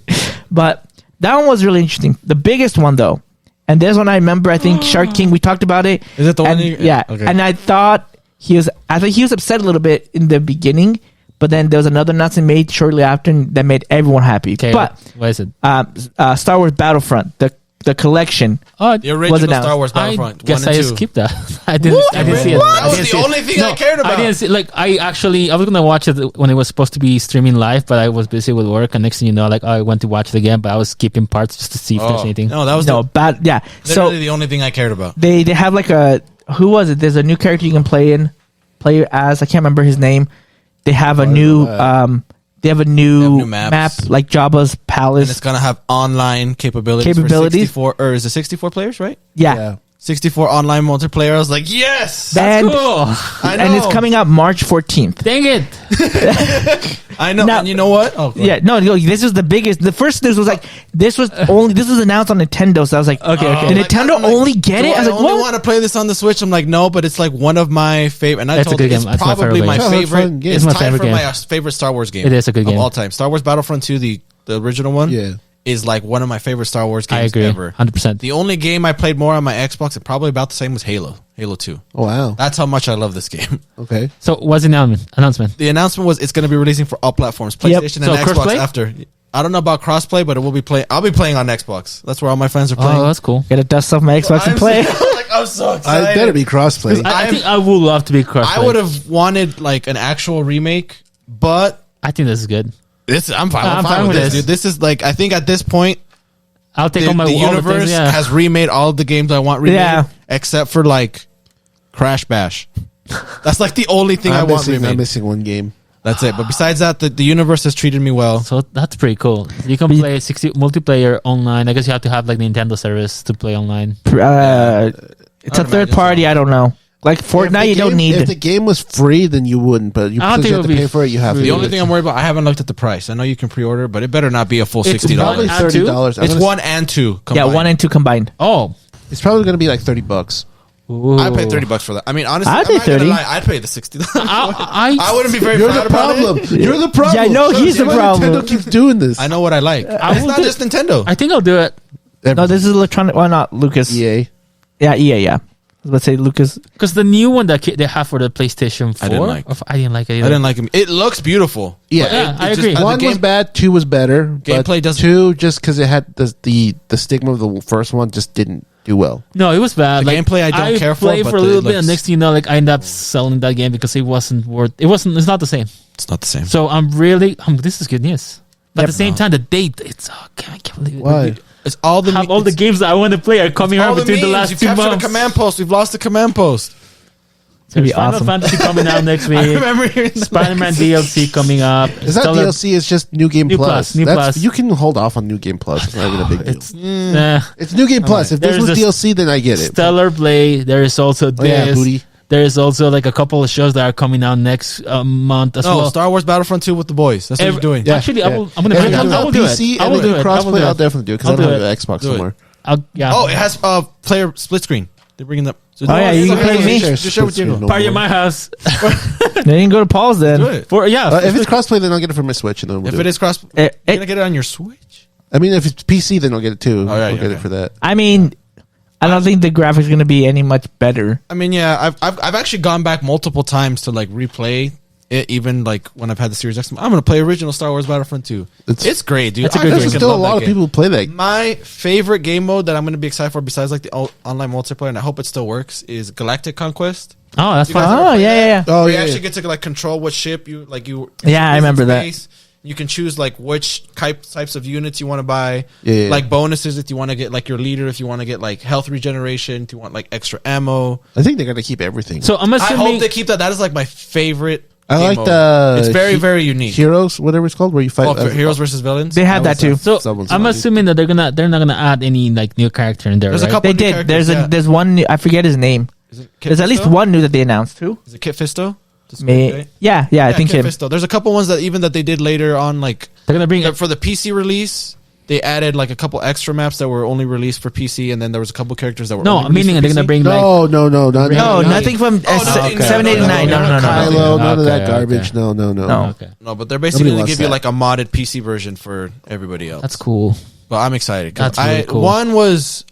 but that one was really interesting. The biggest one though, and this one I remember. I think Shark King. We talked about it. Is it the one And, you- yeah, okay. and I thought he was. I think he was upset a little bit in the beginning, but then there was another announcement made shortly after that made everyone happy. Okay. But what is it? Star Wars Battlefront, the collection. Oh, The original announced. Star Wars I Battlefront. guess 1 I and 2. skipped that. I didn't see it. That I was didn't the see it. only thing I cared about. I didn't see. Like, I was gonna watch it when it was supposed to be streaming live, but I was busy with work. And next thing you know, like, I went to watch it again, but I was skipping parts just to see if there's anything. No, that was No, yeah. So literally the only thing I cared about. they have like a, who was it? There's a new character you can play as. I can't remember his name. They have a new they have a new, new map maps. like Jabba's And palace. it's gonna have online capabilities. Capabilities? For 64, or is it 64 players? Right? Yeah. 64 online multiplayer. I was like, yes. And, Cool. I know. and it's coming out March 14th. Dang it! I know. Now- and you know what? Oh, go Yeah, no, this was the biggest. The first this was this was announced on Nintendo, so I was like, Okay, okay. Did Like, Nintendo I'm like, only get do it? I was like, only what? want to play this on the Switch. I'm like, no, but it's like one of my favorite. And I That's a told good you, it's game. That's my probably favorite my game. favorite. Fun game. It's It's my tied favorite for game. my favorite Star Wars game. It is a good game. of all time. Star Wars Battlefront 2, the original one. Yeah. Is like one of my favorite Star Wars games I agree, ever. 100%. The only game I played more on my Xbox and probably about the same was Halo 2. Oh wow. That's how much I love this game. Okay. So, what's the announcement? The announcement was it's going to be releasing for all platforms, Yep. PlayStation So and Xbox crossplay? after. I don't know about crossplay, but it will be playing. I'll be playing on Xbox. That's where all my friends are playing. Oh, that's cool. Gotta dust off my Xbox and play. I'm so excited. I better be crossplay. I think I would love to be crossplay. I would have wanted like an actual remake, but I think this is good. I'm fine. I'm fine with this, dude. This is like I think at this point I'll take the, all my the all the universe things, yeah. has remade all of the games I want remade, Yeah. except for like Crash Bash. That's like the only thing I want I'm remade. missing one game. That's it. But besides that, the universe has treated me well. So that's pretty cool. You can play 60 multiplayer online. I guess you have to have like Nintendo service to play online. It's a I'd third imagine party. so. I don't know. Like Fortnite, you don't need If the it. game was free, then you wouldn't. But you, I don't since think you it have to would be pay for it, you have to. The do only it. thing I'm worried about, I haven't looked at the price. I know you can pre-order, but it better not be a full It's $60. Probably And two? $30. It's 1 and 2 Yeah, combined. 1 and 2 combined. Oh, It's probably going to be like $30. Ooh. I'd pay $30 for that. I mean, honestly, I'd I'm pay not gonna 30. lie, I'd pay the $60. I I wouldn't be very You're proud the about problem. it. You're the problem. Yeah, I know he's the Why problem. Nintendo keeps doing this. I know what I like. I It's will not do- just Nintendo. I think I'll do it No, this is electronic. Well, not Lucas. EA. Yeah, EA. Yeah, I was about to say Lucas. because the new one that they have for the PlayStation 4. I didn't like. I didn't like it. I Either. didn't like him. It looks beautiful. Yeah, Yeah, I just- agree. the One was game- bad, 2 was better. Gameplay but doesn't- 2, just because it had the stigma of the first one, just didn't do well. No, it was bad. The gameplay I don't care for, played but for a it little bit, looks- and next thing you know, like I ended up selling that game because it wasn't worth. It's not the same. It's not the same. So I'm really. this is good news. But at the same No. time, the date. It's. I can't believe it. Why? It's all the Have all the games that I want to play are coming all out between the memes. last You 2 captured months. a command post. We've lost the command post. It's gonna be There's Final awesome. Fantasy coming out next I week. remember hearing that. Spider-Man DLC coming up. Is that Stellar- DLC? It's just New Game New Plus. Plus, New That's- Plus. You can hold off on New Game Plus. It's not even a big deal. It's It's New Game Plus. If this There's was this DLC, then I get it. Stellar Blade. There is also Oh, yeah, this. booty. There is also like a couple of shows that are coming out next month as No, well. Star Wars Battlefront 2 with the boys. That's what you're doing. Yeah, Actually, yeah. I'm gonna. If bring it it. comes I out will do PC it. I will and do it. I will crossplay, do I'll it. definitely do it because I I'll don't do have it. an Xbox Do it. anymore. Yeah. Oh, it has player split screen. They're bringing up. So Oh, yeah, you can play with me. Just share with you. No Party more. at my house. They didn't go to Paul's then. Do it. For yeah. If it's crossplay, then I'll get it for my Switch, and then we'll If do it is cross, Eh, you're gonna get it on your Switch. I mean, if it's PC, then I'll get it too. All right, I'll get okay. it for that. I mean, I don't think the graphics are going to be any much better. I mean, yeah, I've actually gone back multiple times to like replay it, even like when I've had the Series X. I'm going to play original Star Wars Battlefront 2. It's great, dude. It's a good I game. There's freaking still a love lot that of game. people who play that. My favorite game mode that I'm going to be excited for, besides like the online multiplayer, and I hope it still works, is Galactic Conquest. Oh, that's You guys fine. ever Oh, play yeah, that? yeah, yeah. Oh, Where you yeah, actually yeah. get to like control what ship you like. Yeah, I remember that. space. You can choose like which types of units you want to buy, Yeah. like bonuses if you want to get like your leader, if you want to get like health regeneration, if you want like extra ammo. I think they're gonna keep everything. So I'm I assuming hope they keep that. That is like my favorite. I game like mode. the. It's very unique. Heroes, whatever it's called, where you fight Oh, Heroes versus Villains. They had that too. so. Someone's I'm on it. assuming that they're not gonna add any like new character in there. There's a right? couple. They new did. characters, There's one. I forget his name. Is it Kit There's at least Fisto? one new that they announced too. Is it Kit Fisto? Me. Yeah, I think Kit him. Fisto. There's a couple ones that they did later on, like They're gonna bring for the PC release. They added like a couple extra maps that were only released for PC, and then there was a couple characters that were no. only I'm meaning released they're for gonna PC. bring like No, No, not nothing from nothing. 789. No. Kylo, none of that Okay, garbage. okay. No. No. Okay, No, but they're basically Nobody going to wants give you that. like a modded PC version for everybody else. that's cool. But I'm excited. 'Cause That's really cool. One was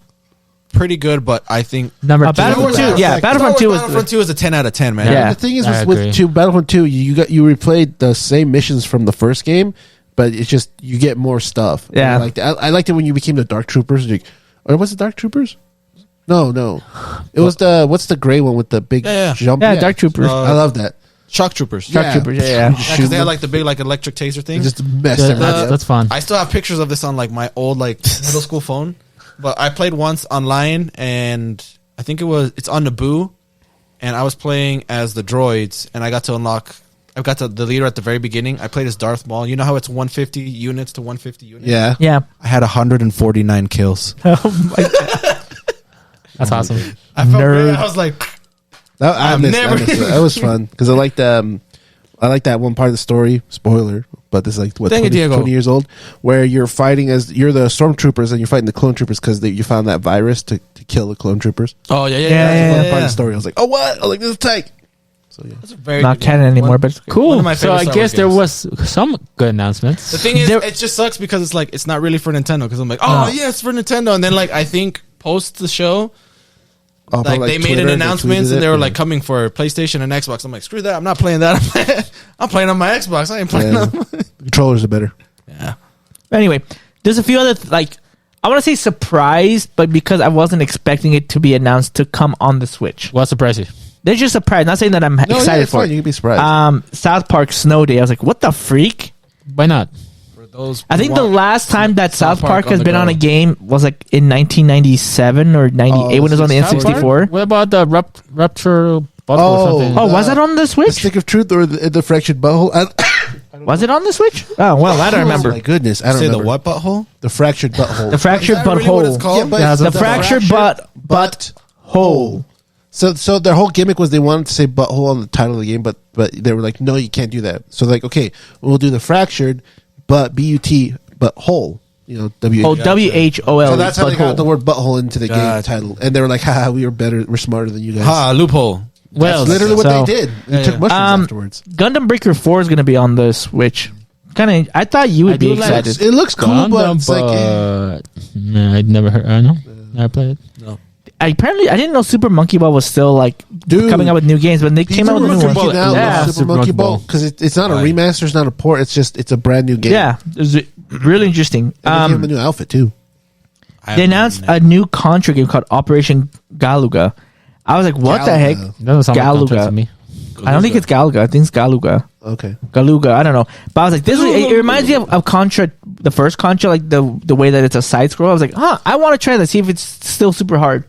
pretty good, but I think Number two. Battlefront 2. Yeah, Battlefront 2 was. Battlefront 2 is a 10 out of 10, man. Yeah. The thing is, I agree. with Battlefront 2, you replayed the same missions from the first game, but it's just you get more stuff. Yeah. I liked it when you became the Dark Troopers. Or was it Dark Troopers? No. It was what's the gray one with the big Yeah. jump? Yeah, Dark Troopers. I love that. Shock Troopers. Shock Troopers, yeah. You just Yeah, shoot because they had them. like the big like electric taser thing. It just messed Yeah, everybody up. that's fun. I still have pictures of this on like my old like middle school phone. But I played once online, and I think it's on Naboo, and I was playing as the droids, and I got to unlock. I got to the leader at the very beginning. I played as Darth Maul. You know how it's 150 units to 150 units. Yeah. Yeah. I had 149 kills. That's awesome. I felt Nerd. great. I was like, I missed never- it. That was fun because I like that one part of the story. Spoiler, but this is like what Thank you, 20, Diego. 20 years old, where you're the stormtroopers and you're fighting the clone troopers because you found that virus to kill the clone troopers. oh yeah, Yeah. Fun part of the story. I was like, oh what? I was like, this is tight. So yeah, That's a very Not good game. canon anymore, One- but it's Cool. One of my So favorite I Star guess Wars there games. was some good announcements. The thing is, There- it just sucks because it's like it's not really for Nintendo. Because I'm like, oh No. yeah, it's for Nintendo, and then like I think post the show, Oh, like probably, they made Twitter, an they announcement tweeted and they it, were yeah. like coming for PlayStation and Xbox. I'm like, screw that, I'm not playing that. I'm playing on my Xbox. I ain't playing Yeah. on. The controllers are better. Yeah. Anyway, there's a few other like I want to say surprised, but because I wasn't expecting it to be announced to come on the Switch. What surprised you? They're just surprised. Not saying that I'm No, yeah, excited it's for fine. You it. can be surprised. South Park Snow Day. I was like, what the freak? Why not? For those, I think the last time that South Park has on the been on go. a game was like in 1997 or 98 when it was on the South Park? N64. What about the Rupture bottle or Oh. something? Oh, was that on the the Switch? stick of truth or the fractured butthole? Was it on the Switch? Oh, well, I don't Oh remember. my goodness, I don't say remember. the what butthole? The fractured butthole. The fractured Is that really what it's butthole. called? Yeah, but Yeah, it's the The fractured butt hole. So their whole gimmick was they wanted to say butthole on the title of the game, but they were like, no, you can't do that. So like, okay, we'll do the fractured, but B-U-T, but hole. You know, W. Oh, WHOL. So that's how they got butthole. the word butthole into the game Gotcha. title, and they were like, "Haha, we were better, we're smarter than you guys." Ha, loophole. Well, That's literally what so- they did. They Yeah, took yeah. mushrooms afterwards. Gundam Breaker 4 is going to be on the Switch. Kind of. I thought you would I be do like- excited. It looks cool, but it's like, no, I'd never heard. I know. Never played it. Apparently, I didn't know Super Monkey Ball was still like Dude. coming out with new games, but they came out with a new Monkey one. now, Yeah. Super Monkey Ball, because it's not a Right. remaster, it's not a port. It's a brand new game. Yeah, it was really interesting. and they gave him a new outfit too. They announced a new Contra game called Operation Galuga. I was like, what the heck? Galuga. That doesn't sound like Galuga. Contra to me. I don't think it's Galuga. I think it's Galuga. Okay, Galuga. I don't know. But I was like, it reminds me of Contra, the first Contra, like the way that it's a side scroll. I was like, I want to try that, see if it's still super hard.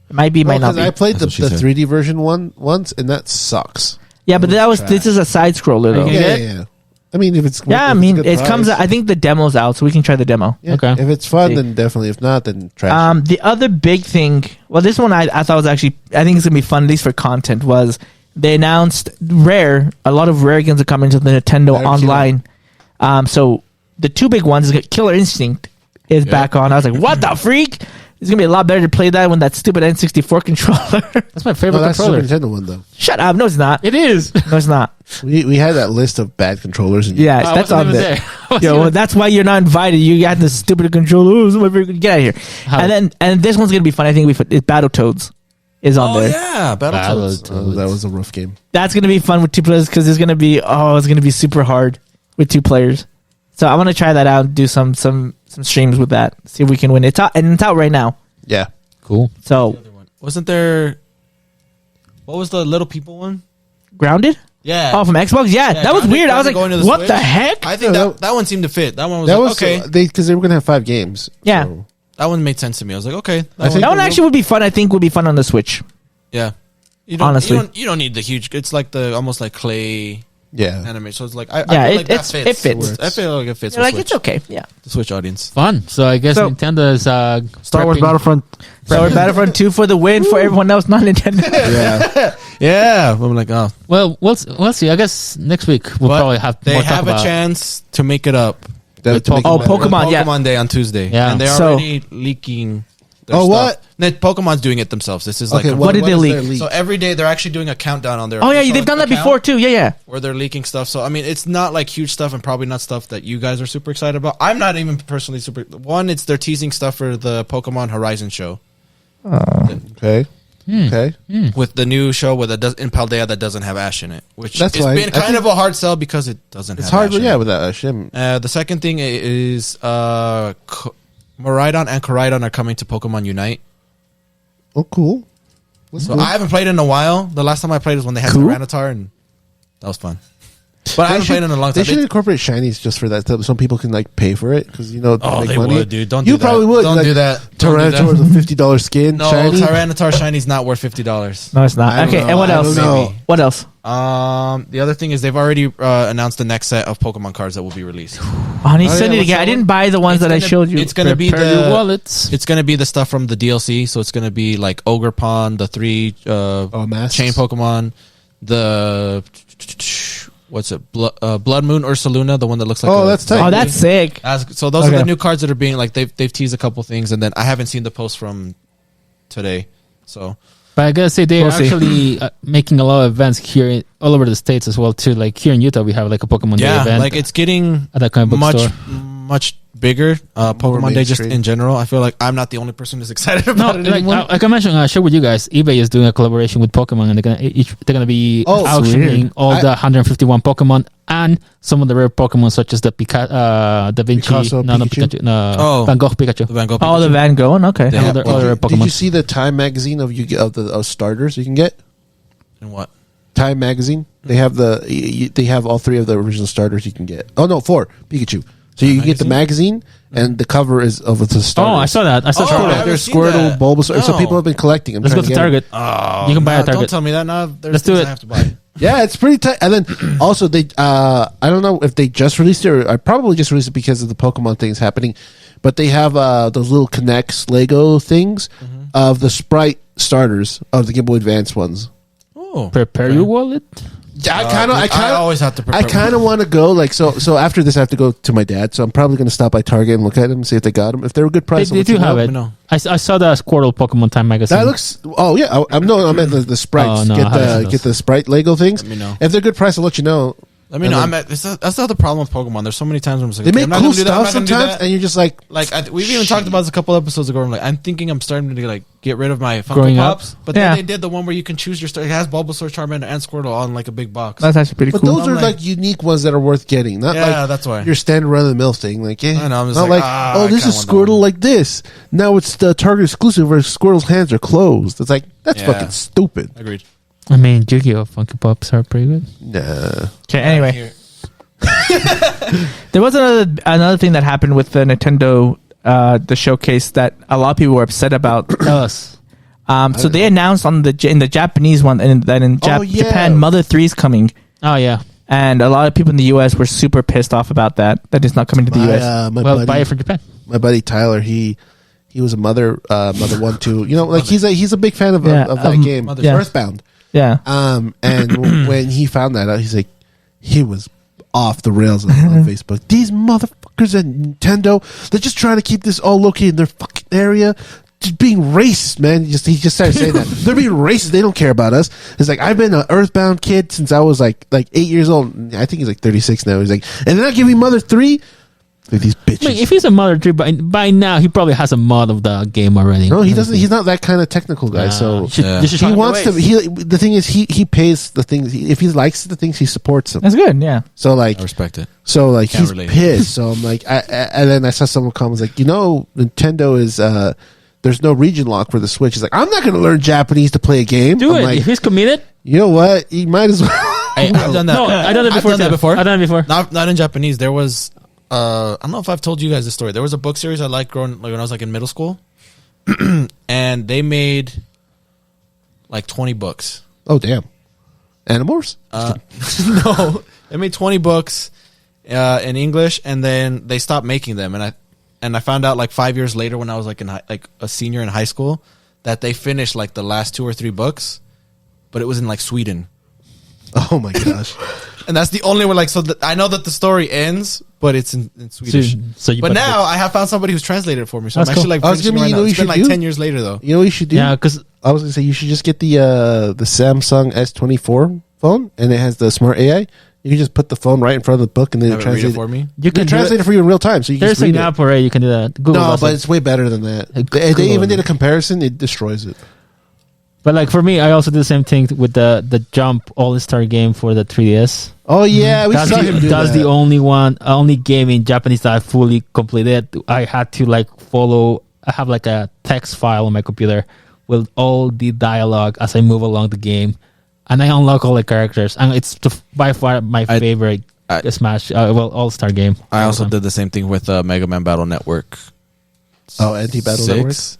It might be, might not be. I played the That's what she said. 3D version once, and that sucks. Yeah, but this is a side scroller though. Okay. Yeah, get it? I mean, if it's I if it's mean, a good it price, comes. I think the demo's out, so we can try the demo. yeah. Okay. If it's fun, See. then definitely. If not, then trash. The other big thing, well, this one I thought was actually, I think it's gonna be fun, at least for content. Was they announced a lot of Rare games are coming to the Nintendo Rare Online. So the two big ones is Killer Instinct is back on. I was like, what the freak? It's gonna be a lot better to play that when that stupid N64 controller. That's my No, favorite that's the controller. Super Nintendo one though. Shut up! No, it's not. It is. No, it's not. We had that list of bad controllers. And Yeah, I that's wasn't on even there. there. I wasn't Yo, even- well, that's why you're not invited. You got the stupid controller. Oh, it's my favorite. Get out of here. How? And this one's gonna be fun. I think it's Battletoads is on Oh there. yeah, Battletoads. that was a rough game. That's gonna be fun with 2 players because it's gonna be super hard with 2 players. So I want to try that out and do some streams with that. See if we can win. It's out right now. Yeah. Cool. So Wasn't there? What was the little people one? Grounded. Yeah. Oh, from Xbox. Yeah, that was Grounded- weird. I was Grounded going to like, the what Switch? the heck? I think Yeah, that one seemed to fit. That one was That like, was okay. because they were gonna have 5 games. Yeah. So- That one made sense to me. I was like, okay. I think- That one actually would be fun. I think would be fun on the Switch. yeah. Honestly. you don't need the huge. It's like the almost like clay yeah. anime. So it's like I Yeah, feel it- like that it fits. fits. I feel like it fits. You're with like, it's Switch. okay. Yeah. The Switch audience. Fun. So I guess So- Nintendo is Star Wars prepping- Battlefront. So we're Battlefront 2 for the win for everyone else, not Nintendo. Yeah. Yeah, I'm like, oh, Well, we'll see. I guess next week we'll but probably have they more talk have a about. chance to make it up. That- to make Oh, it better. Pokemon, yeah. Pokemon Day on Tuesday. Yeah. and they're So- already leaking. Their Oh, stuff. what? No, Pokemon's doing it themselves. This is like Okay, a- What did they is leak? their leak? so every day they're actually doing a countdown on their. Oh yeah, official they've done that account before too. Yeah. where they're leaking stuff. So I mean, it's not like huge stuff, and probably not stuff that you guys are super excited about. I'm not even personally super. One, it's they're teasing stuff for the Pokemon Horizon show Okay. Okay. with the new show with in Paldea that doesn't have Ash in it, which That's it's fine. been I kind think- of a hard sell because it doesn't. It's have hard, Ash in yeah, it. with that Shim. The second thing is Miraidon and Koraidon are coming to Pokemon Unite. Oh, cool. That's So cool. I haven't played in a while. The last time I played was when they had Cool. Tyranitar, and that was fun. But I haven't played in a long They time. should incorporate shinies just for that. So some people can like pay for it because Oh, make they money. would, dude. Don't you do that. probably would. Don't like, do that. Don't do that. Tyranitar with a $50 skin. No, shiny. Tyranitar Shiny's not worth $50. No, it's not. I don't Okay, know. and what I else? don't know. What else? The other thing is they've already announced the next set of Pokemon cards that will be released. Honey, Oh, send yeah, it what's again. that I didn't one? buy the ones It's that I gonna- showed you. It's gonna be Prepare your the wallets. it's gonna be the stuff from the DLC. So it's gonna be like Ogre Pond, the 3 masks. chain Pokemon, the what's it? Blood Moon Ursaluna, the one that looks like. Oh, a that's tight. Oh, that's sick. So those are Okay. the new cards that are being like they've teased a couple things, and then I haven't seen the post from today. So But I gotta say they're We'll see. actually making a lot of events here all over the states as well too. Like here in Utah, we have like a Pokemon Day yeah, event like it's getting at that comic book much store. much bigger. Pokemon Day just mainstream. in general. I feel like I'm not the only person who's excited No, about it like, anymore. like I mentioned, I shared with you guys, eBay is doing a collaboration with Pokemon, and they're gonna be Oh, auctioning weird. all the 151 Pokemon and some of the rare Pokemon such as the Da Vinci, Picasso, no, Pikachu? Pikachu, no, Oh. Van Gogh Pikachu. The Van Gogh. Oh, the Pikachu. Van Gogh one. Okay. Yeah. Other Did Pokemon. you see the Time magazine of starters you can get? And what? Time magazine. They have they have all 3 of the original starters you can get. Oh no, 4 Pikachu. So you can get the magazine, and the cover is of the starters. Oh, I saw that. I saw Oh, Squirtle. I haven't There's seen Squirtle, that. Bulbasaur. So No. people have been collecting them. Let's go trying to get it. Target. Oh, You can buy nah, at Target. Don't tell me that now. There's Let's do things it. I have to buy. Yeah, it's pretty tight. And then also they, I don't know if they just released it or I probably just released it because of the Pokemon things happening, but they have those little Connects Lego things of the Sprite starters of the Game Boy Advance ones. Oh, Prepare your wallet. Yeah, I always have to. I kind of want to go like so. After this, I have to go to my dad. So I'm probably going to stop by Target and look at them and see if they got them. If they're a good They, price, I'll they let you do have know. it. No. I saw the Squirtle Pokemon Time magazine. That looks. Oh yeah, I meant the sprites. Oh, no, I haven't seen Get the Sprite Lego things. Let me know. If they're good price, I'll let you know. Let me And know. then- That's not the problem with Pokemon. There's so many times where I'm just like, They okay, make I'm not cool gonna do that, I'm stuff not gonna do sometimes, that. and you're just like, We've even talked about this a couple episodes ago. I'm like, I'm thinking I'm starting to like get rid of my Funko Growing up? Pops, but Yeah. then they did the one where you can choose your star. It has Bulbasaur, Charmander, and Squirtle on like a big box. That's actually pretty but cool. those I'm are like- like unique ones that are worth getting. Not Yeah, like that's why. your standard run of the mill thing. Like, yeah, I know, I'm just not like, like, I this kinda is want that Squirtle one. like this. Now it's the Target exclusive where Squirtle's hands are closed. It's like that's Yeah. fucking stupid. Agreed. I mean, Yu-Gi-Oh! Funko Pops are pretty good. Nah. Okay. Anyway, Here. there was another thing that happened with the Nintendo the showcase that a lot of people were upset about. Tell us. So they announced in the Japanese one that in Oh, yeah. Japan Mother 3 is coming, Oh yeah. and a lot of people in the US were super pissed off about that it's not coming to the US. My Well, buddy, buy it from Japan. my buddy Tyler, he was a mother 1-2. You know, like he's a big fan of Yeah, that game, Mother- yeah. Earthbound. Yeah. And when he found that out, he was off the rails on Facebook. These motherfuckers at Nintendo, they're just trying to keep this all located in their fucking area. just being racist, man. He just started saying that. They're being racist. They don't care about us. It's like, I've been an Earthbound kid since I was like 8 years old. I think he's like 36 now. He's like, and they're not giving me Mother 3? Like, these bitches. I mean, if he's a Mother 3, by now, he probably has a mod of the game already. No, he doesn't. He's not that kind of technical guy. So he wants to. The thing is, he pays the things. If he likes the things, he supports them. That's good. Yeah. So like, I respect it. so like, Can't he's relate. pissed. So I'm like, and then I saw someone comment like, Nintendo is there's no region lock for the Switch. He's like, I'm not going to learn Japanese to play a game. Do I'm it. like, If he's committed. you know what? He might as well. I've done that. No, I've done it before. I've done that before. I've done it before. Not in Japanese. There was I don't know if I've told you guys this story. There was a book series I liked growing when I was like in middle school, and they made like 20 books. Oh damn! Animorphs? No, they made 20 books in English, and then they stopped making them. And I found out like 5 years later when I was like like a senior in high school that they finished like the last 2 or 3 books, but it was in like Sweden. Oh my gosh! And that's the only one. Like, so I know that the story ends, but it's in Swedish. So you but put now I have found somebody who's translated it for me. So That's I'm actually cool. like I was finishing gonna- right you know now. what It's you been should like do? 10 years later though. You know what you should do? Yeah, because I was gonna say you should just get the Samsung S24 phone, and it has the smart AI. You can just put the phone right in front of the book, and then Have it it read translates it for me. you can translate it for you in real time. So you can There's just read an it. app already. You can do that. Google No, does but it. it's way better than that. Google They even does did a it. comparison. It destroys it. But like for me, I also did the same thing with the Jump All-Star game for the 3DS. Oh yeah, we That's saw him do that's that. the only game in Japanese that I fully completed. I had to like follow. I have like a text file on my computer with all the dialogue as I move along the game, and I unlock all the characters. And it's by far my favorite Smash. All-Star game. I also did the same thing with Mega Man Battle Network. Oh, anti-battle network. 6.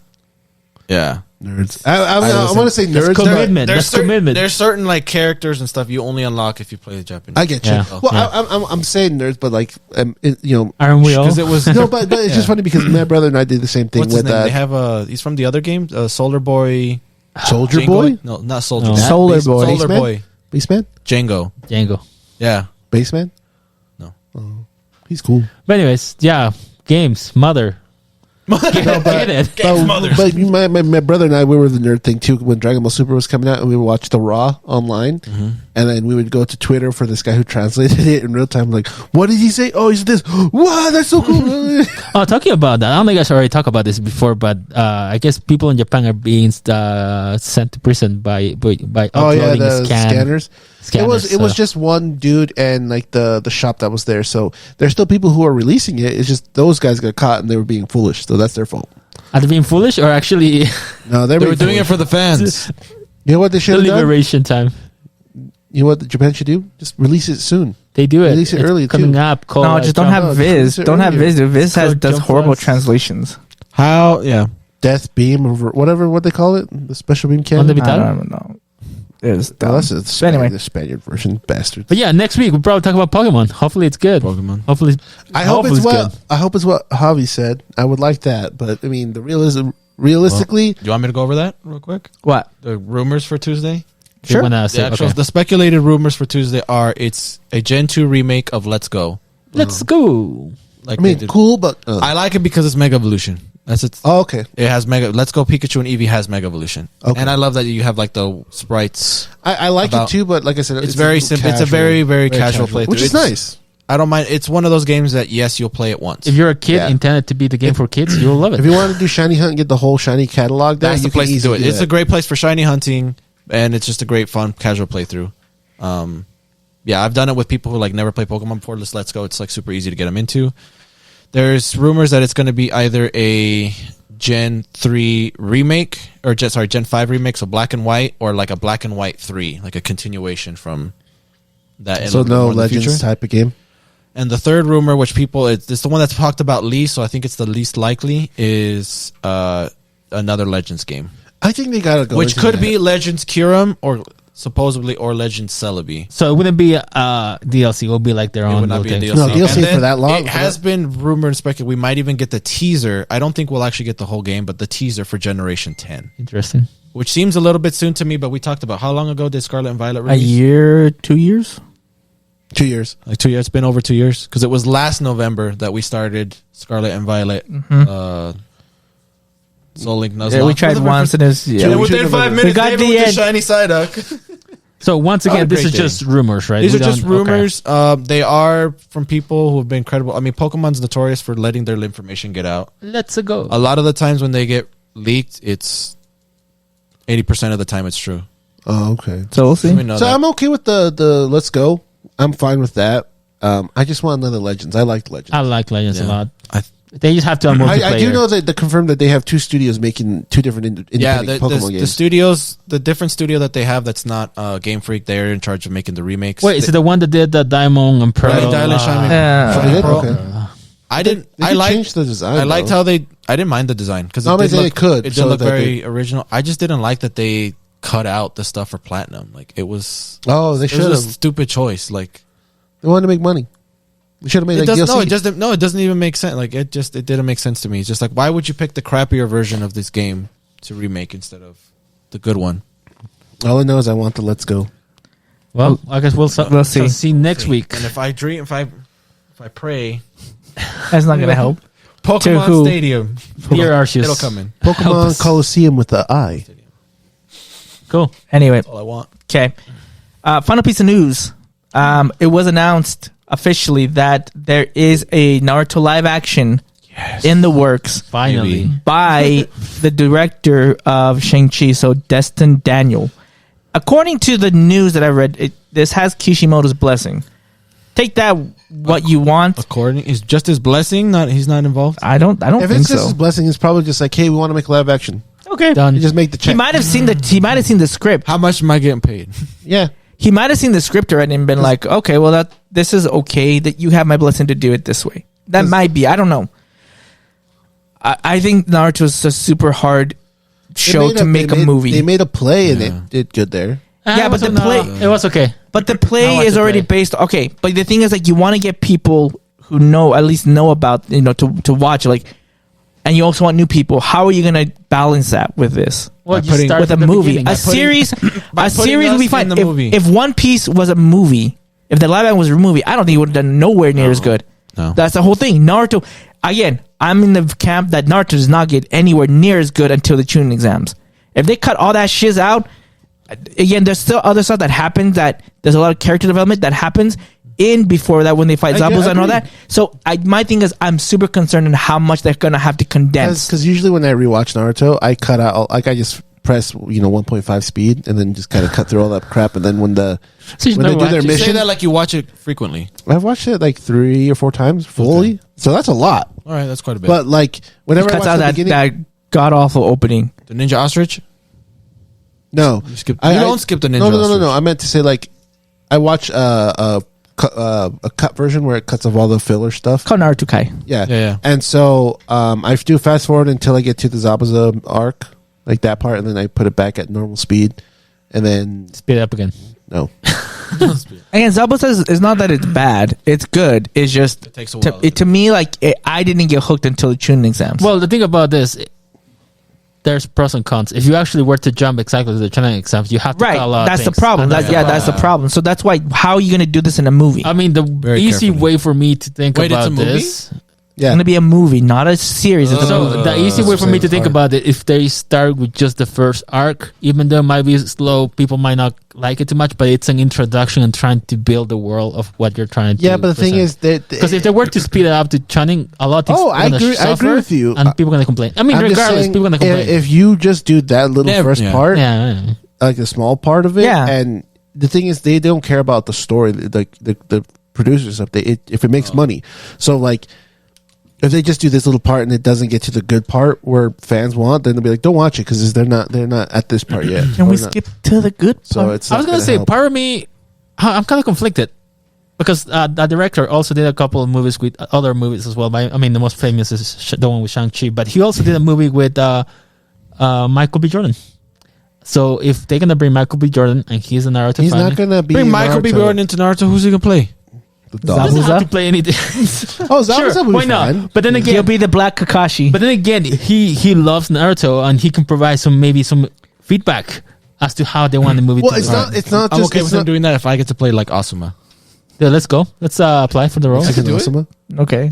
Yeah. Nerds. I want to say nerds. commitment. That's commitment. There's certain like characters and stuff you only unlock if you play the Japanese. I get you. Yeah. Well, Yeah. I'm saying nerds, but like, Aren't we all? Because it was no, but it's just funny because my brother and I did the same thing what's his with name? They have he's from the other game, Solar Boy. Soldier Django? Boy, No, not Soldier. No. Boy. Solar Boy. Solar Baseman? Boy. Baseman, Django. Django. Yeah. Baseman. No. He's cool. But anyways, yeah, games, mother. Get it. But my brother and I, we were the nerd thing too when Dragon Ball Super was coming out, and we would watch the Raw online, and then we would go to Twitter for this guy who translated it in real time. Like, what did he say? Oh, he said this. Wow, that's so cool. Oh, talking about that, I don't think I should already talk about this before, but I guess people in Japan are being sent to prison by Oh yeah, uploading the scanners. scanners. It was just one dude and like the shop that was there. So there's still people who are releasing it. It's just those guys got caught and they were being foolish. So that's their fault. Are they being foolish or actually No, They were doing it for the fans. You know what they should have done? liberation time? You know what Japan should do? Just release it soon. They do it. Release it It's early, coming too. up. Called, No, just don't have No, Viz. it's Don't have earlier. Viz. Viz does Jump horrible Plus. translations. How? Yeah. Death beam or whatever what they call it, the special beam cannon. Onde I Vital? don't know. It's Oh, dumb. that's the Spaniard, anyway. the Spaniard version, bastards. But yeah, next week we'll probably talk about Pokemon. Hopefully it's good. Pokemon. Hopefully, I hope it's good. what Javi said. I would like that, but I mean, realistically, Do you want me to go over that real quick? What? The rumors for Tuesday? They Sure. wanna The, say, actual, okay. the speculated rumors for Tuesday are it's a Gen 2 remake of Let's Go. Let's go. Like I mean, they did. cool, but I like it because it's Mega Evolution. That's it. oh, okay. It has Mega. Let's Go Pikachu and Eevee has Mega Evolution. Okay. And I love that you have like the sprites. I like About- it too, but like I said, It's very simple. It's a very, very casual playthrough. which is It's- nice. I don't mind. It's one of those games that yes, you'll play it once. If you're a kid Yeah. intended to be the game for kids, you'll love it. If you want to do shiny hunt and get the whole shiny catalog, there That's you the place can to do easily it. It's that. a great place for shiny hunting, and it's just a great, fun, casual playthrough. Yeah, I've done it with people who like never play Pokemon before. Let's Go. It's like super easy to get them into. There's rumors that it's going to be either a Gen 3 remake or Gen 5 remake, so black and white, or like a black and white 3, like a continuation from that. So no more in the Legends future. type of game. And the third rumor, which people, it's the one that's talked about least, so I think it's the least likely, is another Legends game, I think they gotta go. which into could that. be Legends Kyurem or supposedly or Legends Celebi. So it wouldn't be DLC. It would be like their It own would not little be a thing. DLC. No, DLC And then for that long- It for has that- been rumored and speculated we might even get the teaser. I don't think we'll actually get the whole game, but the teaser for Generation 10, Interesting. which seems a little bit soon to me. But we talked about how long ago did Scarlet and Violet A release? year, 2 years? 2 years. Like 2 years. It's been over 2 years because it was last November that we started Scarlet and Violet. Soul Link Nuzlocke. Yeah, we tried once and it's And within 5 minutes, We got David the with the end. shiny Psyduck. So once Not a again, this great is just game. rumors, right? These We are just don't- okay. rumors. They are from people who have been credible. I mean, Pokemon's notorious for letting their information get out. Let's go. A lot of the times when they get leaked, it's 80% of the time it's true. Oh, okay. So we'll see. We know So that. I'm okay with the Let's Go. I'm fine with that. I just want another Legends. I liked Legends. I like Legends a Yeah. lot. I- They just have to have multiplayer. I do know that they confirmed that they have 2 studios making 2 different Yeah, independent the Pokemon games. studios, the different studio that they have that's not Game Freak, they're in charge of making the remakes. Wait, is it the one that did the Diamond and Pearl? Right, Diamond and Shining. Yeah. Oh, they did? Pearl. Okay. I didn't. They I could liked. change the design. I liked though. how they. I didn't mind the design because No, but they could, It did so look that very original. I just didn't like that they cut out the stuff for platinum. Like it was. Oh, they It should was a have. stupid choice. Like They wanted to make money. They should have made it like doesn't. DLC. No, it doesn't. No, it doesn't even make sense. Like it didn't make sense to me. It's just like why would you pick the crappier version of this game to remake instead of the good one? All I know is I want the Let's Go. Well, I guess we'll see. see next week. And if I dream, if I pray, That's not gonna help. Pokemon who? Stadium, Dear Arceus. it'll come in. Help Pokemon us. Coliseum with the eye. Cool. Anyway, That's all I want. okay. Final piece of news. It was announced officially that there is a Naruto live action in the works Finally. Maybe. by the director of Shang-Chi, so Destin Daniel. According to the news that I read, this has Kishimoto's blessing. Take that what you want. According, is just his blessing. Not he's not involved. I don't If think it's just so. his blessing, it's probably just like, hey, we want to make live action. Okay. Done. You just make the He check. might have seen the script. How much am I getting paid? Yeah. He might have seen the script already and been like, okay, well this is okay that you have my blessing to do it this way. That might be. I don't know. I think Naruto is a super hard show to make a movie. They made a play and Yeah. it did good there. Yeah, but the play- it was okay. But the play I watched is the already play. based. Okay, but the thing is, like, you want to get people who at least know about, to watch, like, and you also want new people. How are you going to balance that with this? Well, By you putting- start With a from the movie, beginning. a series, by a putting series would be us fine. in the movie. If One Piece was a movie, if the live action was a movie, I don't think it would have done nowhere near as good. No. That's the whole thing. Naruto, again, I'm in the camp that Naruto does not get anywhere near as good until the tuning exams. If they cut all that shiz out, again, there's still other stuff that happens. That there's a lot of character development that happens in before that when they fight I Zabuza and all agree. that. So my thing is, I'm super concerned in how much they're gonna have to condense. Because usually when I rewatch Naruto, I cut out, like I just press 1.5 speed and then just kind of cut through all that crap. And then when So you when they never do their watched it. You say mission, that like you watch it frequently. I've watched it like 3 or 4 times fully. So that's a lot. All right, that's quite a bit. But like whenever I Cuts watch out the that beginning, god awful opening. the Ninja Ostrich. no, You skip. You don't skip the Ninja. No, Ostrich. I meant to say like I watch a cut version where it cuts off all the filler stuff. Called Naruto Kai. Yeah. Yeah. And so I do fast forward until I get to the Zabuza arc, like that part, and then I put it back at normal speed, and then Speed it up again. no. Again, Zabuza is not that it's bad. It's good. It's just It takes a while. to me, like, I didn't get hooked until the tuning exams. Well, the thing about this, there's pros and cons. If you actually were to jump exactly to the training exams, you have to cut a right. lot of That's the things. problem. And That's the problem. So that's why. How are you going to do this in a movie? I mean, the Very easy carefully. way for me to think Wait, it's about a movie? this. It's Yeah. going to be a movie, not a series. It's a So movie. the easy way for me to think Arc. about it, if they start with just the first arc, even though it might be slow, people might not like it too much, but it's an introduction and trying to build the world of what you're trying to. Yeah, but the thing is that because if they were to speed it up to Channing, a lot of things. Oh, are I gonna agree- I suffer, agree with you. and people are gonna complain. I mean, I'm just regardless, saying, people are gonna complain. if you just do that little Yeah, first yeah. part, yeah, like a small part of it, Yeah. and the thing is they don't care about the story, like the producers up there. If it makes money, so like. If they just do this little part and it doesn't get to the good part where fans want, then they'll be like, "Don't watch it because they're not at this part yet." Can we Or not. skip to the good So part? it's. I was not gonna say, help. part of me, I'm kind of conflicted because the director also did a couple of movies with other movies as well. I mean, the most famous is the one with Shang-Chi, but he also did a movie with Michael B. Jordan. So if they're gonna bring Michael B. Jordan and he's a Naruto He's fan, not gonna be Bring Michael B. Naruto. Jordan into Naruto. Who's he gonna play? The he dog. doesn't have Zabuza? to play anything. Oh, Zabuza Sure, would be why not? fine. But then He'll again, be the Black Kakashi. But then again, he loves Naruto and he can provide some feedback as to how they want the movie Well, to it's go. not. It's not I'm just. okay it's with him not, doing that if I get to play like Asuma. Yeah, let's go. Let's apply for the role. I can do it. Osama. Okay.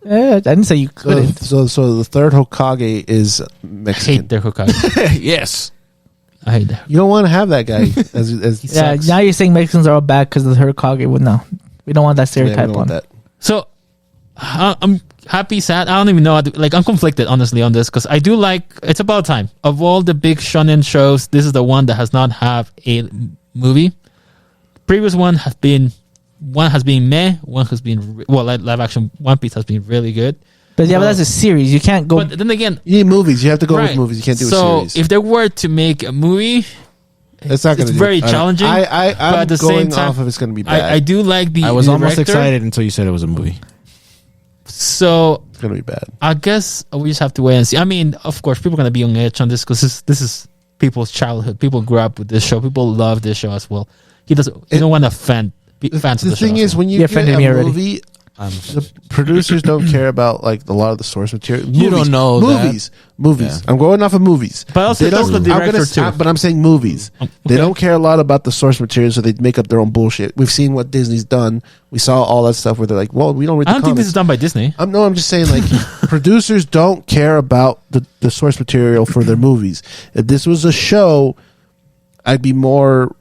I didn't say you couldn't. So the third Hokage is I Mexican. hate their Hokage. Yes. I hate that. You don't want to have that guy. As Yeah, sucks. now you're saying Mexicans are all bad because of the Hokage. Well, no, we don't want that Yeah, we stereotype don't on. want that. So I'm happy, sad. I don't even know. Like, I'm conflicted, honestly, on this because I do like. It's about time. Of all the big shonen shows, this is the one that has not have a movie. Previous one has been meh. One has been live action. One Piece has been really good. But yeah, but that's a series. You can't go. But then again, You need movies. You have to go right. with movies. You can't do a so series. if they were to make a movie, It's not going it's to very challenging. I'm but at the going same time, off of it's going to be bad. I do like the. I was almost director. excited until you said it was a movie. So It's going to be bad. I guess we just have to wait and see. I mean, of course, people are gonna be on edge on this because this is people's childhood. People grew up with this show. People love this show as well. He don't want to offend fans of The the show. thing is, when you You get offended a me already. movie, the producers don't care about like a lot of the source material. You don't know that. Movies. Yeah. I'm going off of movies. But also They that's don't- the I'm director too. But I'm saying movies. They okay. don't care a lot about the source material, so they make up their own bullshit. We've seen what Disney's done. We saw all that stuff where they're like, "Well, we don't read." I don't think this is done by Disney. I'm just saying, like, producers don't care about the source material for their movies. If this was a show, I'd be more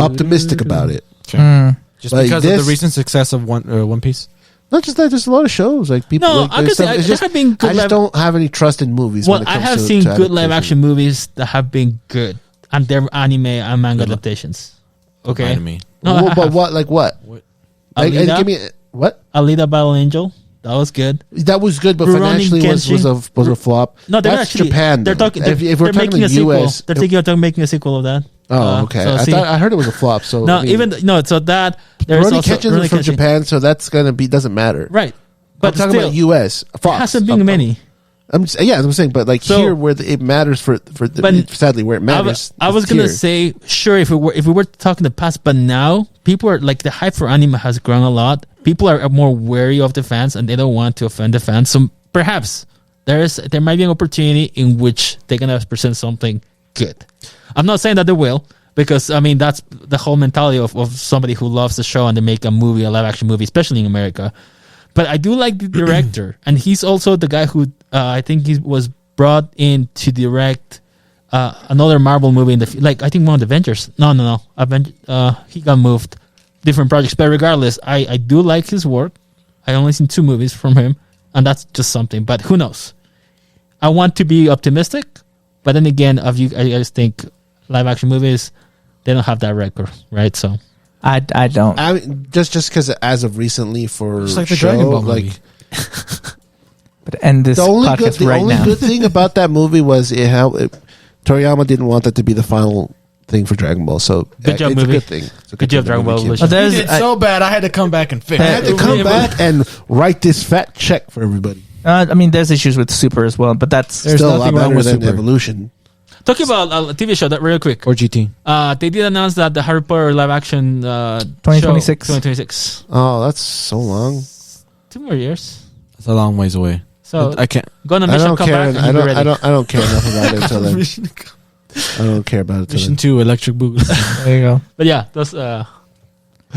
optimistic about it. Just Like because of this- the recent success of One Piece. Not just that, there's a lot of shows like people. No, like, I there's could say stuff- it's there just- have been good I just live- don't have any trust in movies. Well, when it I comes have to seen good live adaptation. action movies that have been good, and they're anime and manga adaptations. Okay, Reminded me. no, Well, I but have. what? Like what? What? Like, and Alita? give me what? Alita Battle Angel, that was good. That was good, but Rurouni financially was a flop. No, they're That's actually Japan. They're though. talking. If we're they're talking making the a sequel. US, They're thinking of making a sequel of that. oh, okay. so see- I heard it was a flop. So No, I mean, even no. So that there's Rurouni also Kenshin Rurouni is from Kenshin. Japan, so that's gonna be doesn't matter. right? But I'm talking still, about US. There Fox. hasn't been many. I'm saying, but like So- here, where it matters But sadly, where it matters. I was is gonna here. say sure if we were talking the past, but now people are like the hype for anime has grown a lot. People are more wary of the fans and they don't want to offend the fans. So perhaps there might be an opportunity in which they're gonna present something good. I'm not saying that they will because I mean that's the whole mentality of somebody who loves the show and they make a live action movie, especially in America. But I do like the director, and he's also the guy who I think he was brought in to direct another Marvel movie I think one of the Avengers. No. He got moved, different projects. But regardless, I do like his work. I only seen 2 movies from him, and that's just something. But who knows? I want to be optimistic, but then again, I just think live action movies they don't have that record, right? So. I don't. I mean, just because as of recently for Just like the show, Dragon Ball like movie. But end this the only podcast right now. good thing about that movie was Toriyama didn't want that to be the final thing for Dragon Ball. So Good job, it's movie. a good thing. It's a Good job, thing the Dragon Ball movie came Evolution. out. But You there's, did so bad, I had to come back and fix I had it. to come back and write this fat check for everybody. I mean, there's issues with Super as well, but that's There's Still a lot nothing wrong better with than Super. Evolution. Talking about a TV show that real quick. Or GT. They did announce that the Harry Potter live action 2026. 2026. Oh, that's so long. 2 more years. That's a long ways away. So I can't. go on a I mission, don't come care. back, and you'll be ready. I don't care enough about it until then. I don't care about it until Mission then. 2, Electric Boogaloo. there you go. But yeah, those. That's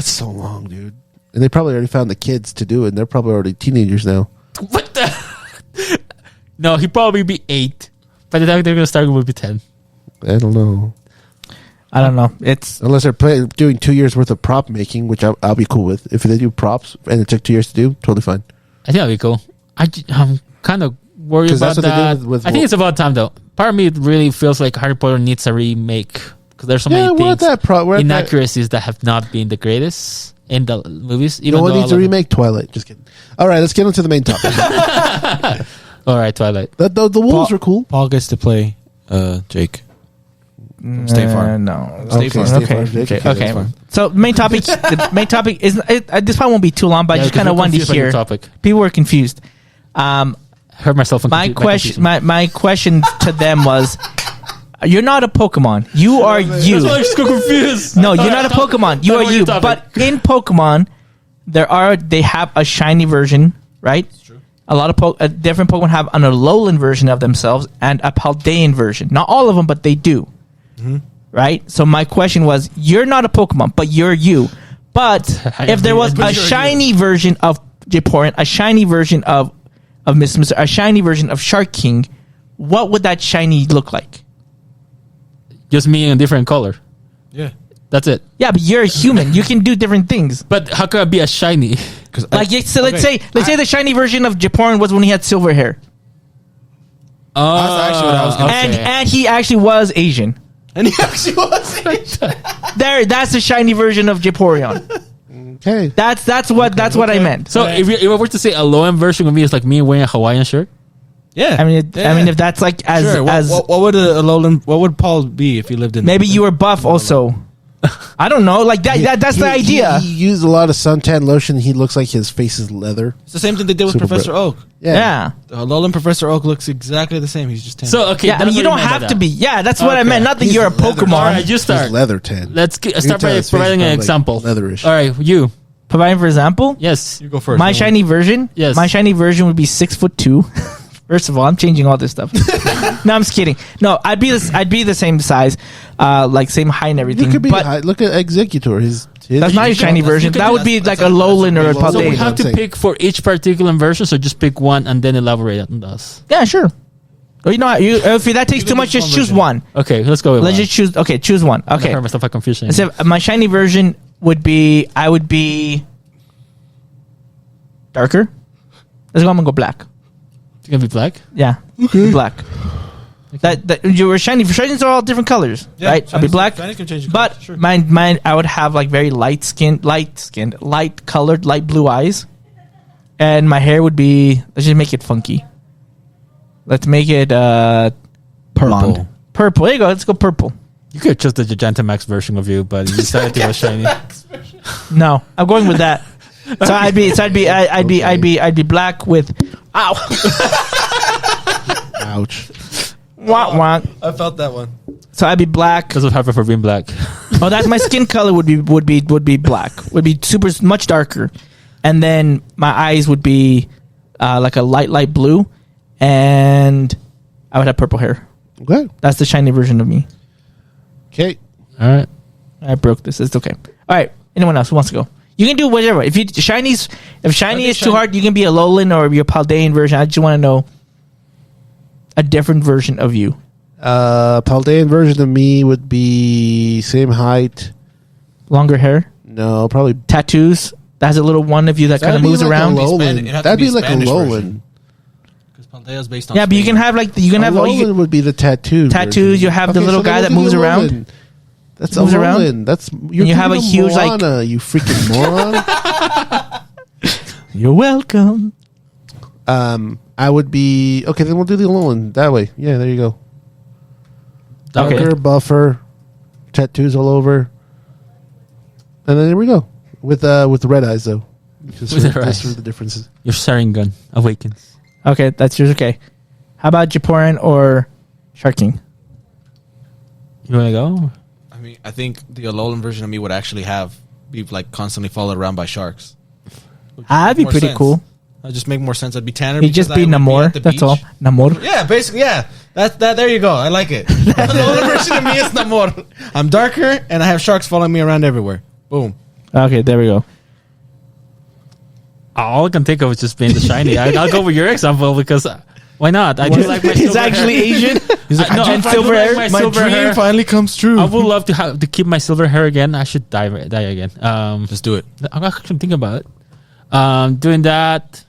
so long, dude. And they probably already found the kids to do it. And they're probably already teenagers now. What the? No, he'd probably be 8. By the time they're gonna start, it will be 10. I don't know. I don't know. It's Unless they're doing 2 years worth of prop making, which I'll be cool with. If they do props and it took 2 years to do, totally fine. I think that'd be cool. I'm kind of worried 'Cause about that's what they that. did with I think it's about time though. Part of me really feels like Harry Potter needs a remake because there's so Yeah, many we're at things, that we're at that. inaccuracies that have not been the greatest in the movies. You know what though needs I a love them. remake? Twilight. Just kidding. All right, let's get into the main topic. All right, Twilight. the wolves are cool. Paul gets to play Jake. State Farm. No. Okay, Farm. State Okay. Farm, Jake. Okay. State Farm. So the main topic. The main topic is. This probably won't be too long, but I just kind of wanted to hear. Topic. People were confused. Heard myself. My question. My question to them was. You're not a Pokemon. You are you. That's why I just got confused. No, you're not a Pokemon. You talk are about you. your topic. But in Pokemon, they have a shiny version, right? It's true. A lot of different Pokemon have an Alolan version of themselves and a Paldean version. Not all of them, but they do. Right? So my question was, you're not a Pokemon, but you're you. But if there was a shiny version of Vaporeon, a shiny version of Mr. a shiny version of Shark King, what would that shiny look like? Just me in a different color. Yeah. That's it. Yeah, but you're a human. You can do different things. But how could I be a shiny? Like, so let's say the shiny version of Vaporeon was when he had silver hair, Oh, That's actually what I was gonna say. and he actually was Asian. And he actually was. That's the shiny version of Vaporeon. Okay. That's what I meant. So if I were to say a low end version of me is like me wearing a Hawaiian shirt. Yeah. I mean, if that's like as Sure. as What would a Alolan? What would Paul be if he lived in? maybe you were buff also. I don't know. Like that's the idea. He used a lot of suntan lotion. He looks like his face is leather. It's the same thing they did with Super Professor Brit. Oak. Yeah. The Alolan Professor Oak looks exactly the same. He's just 10. So okay, Yeah, I mean, that's you what don't meant by have that. to be. Yeah, that's what I Okay. meant. Not that He's you're a leather. Pokemon. All right, you start. He's leather tan. Let's You start tell by his face providing is an like example. leatherish. All right, you. Providing for example, Yes. you go first. my Nolan. shiny version. Yes. My shiny version would be 6'2". First of all, I'm changing all this stuff. No, I'm just kidding. No, I'd be the same size, like same height and everything. You could be but high. Look at Executor. His that's not your shiny version. could That do would that. be like a That's Alolan or a Alolan. So we Paldean. have to saying. pick for each particular version, so just pick one and then elaborate on us. Yeah, sure. Or you know, what, if that takes You too can much, do just one choose version. one. Okay, let's go with Let's one. just choose. Okay, choose one. I Okay. heard myself like confusion. So my shiny version would be. I would be darker. Let's go. I'm gonna go black. It's gonna be black. Yeah, black. That you were shiny. Shinies are all different colors, Yeah, right? I'll be shinies- black. shiny can change the But color, sure. mine, I would have like very light colored, light blue eyes, and my hair would be. Let's just make it funky. Let's make it blonde. Purple. There you go. Let's go purple. You could have chose the Gigantamax version of you, but you decided to go shiny. No, I'm going with that. So I'd be black with. Ow. Ouch. Wah, wah. I felt that one. So I'd be black. That's what happened for being black. Oh, that's my skin color would be black. Would be super much darker, and then my eyes would be like a light blue, and I would have purple hair. Okay. That's the shiny version of me. Okay. All right. I broke this. It's okay. All right. Anyone else who wants to go? You can do whatever. If shiny is too shiny. hard, you can be a Alolan or your Paldean version. I just want to know a different version of you. Paldean version of me would be same height. Longer hair, No, probably. tattoos. That has a little one of you that kind of That'd be moves like a around. Alolan. It'd have to That'd be be like a Spanish Alolan. version. Because Paldea's based on Yeah, but you Spain. can have like you can have Alolan would be the tattoo. tattoos. version. You have the little so then guy that we'll do moves the around. Alolan. That's Moves Alolan. around. That's you have a huge, like- Moana, you freaking moron. You're welcome. I would be okay. Then we'll do the Alolan that way. Yeah, there you go. Okay. Darker, buffer, tattoos all over, and then there we go with the red eyes though. Just With the for, red just eyes. for the differences. Your Sharingan awakens. Okay, that's yours. Okay. How about Vaporeon or Shark King? You want to go? I mean, I think the Alolan version of me would actually be like constantly followed around by sharks. That'd be More pretty sense. cool. That'd just make more sense. I'd be tanner. He'd just because be I would Namor. at the That's beach. all. Namor. Yeah, basically, yeah. That. There you go. I like it. The Alolan version of me is Namor. I'm darker, and I have sharks following me around everywhere. Boom. Okay, there we go. All I can think of is just being the shiny. I'll go with your example because why not? I do like my He's silver actually hair. Asian. No, and if I silver do like hair. my My silver dream hair. finally comes true. I would love to keep my silver hair again. I should die again. Just do it. I'm actually thinking about it. Doing that,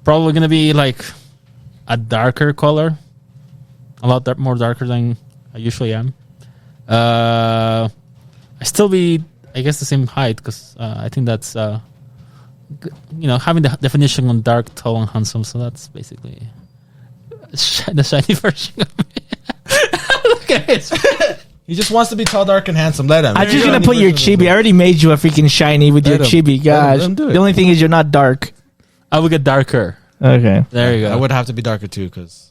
probably gonna be like a darker color, a lot more darker than I usually am. I still be, I guess, the same height because I think that's having the definition on dark, tall, and handsome. So that's basically the shiny version of me. Look at it. He just wants to be tall, dark, and handsome. Let him. I'm just gonna put your chibi. I already made you a freaking shiny with your Let him. chibi. Let him- Gosh, let him do it. the only thing is you're not dark. I would get darker. Okay. There you go. I would have to be darker too, because.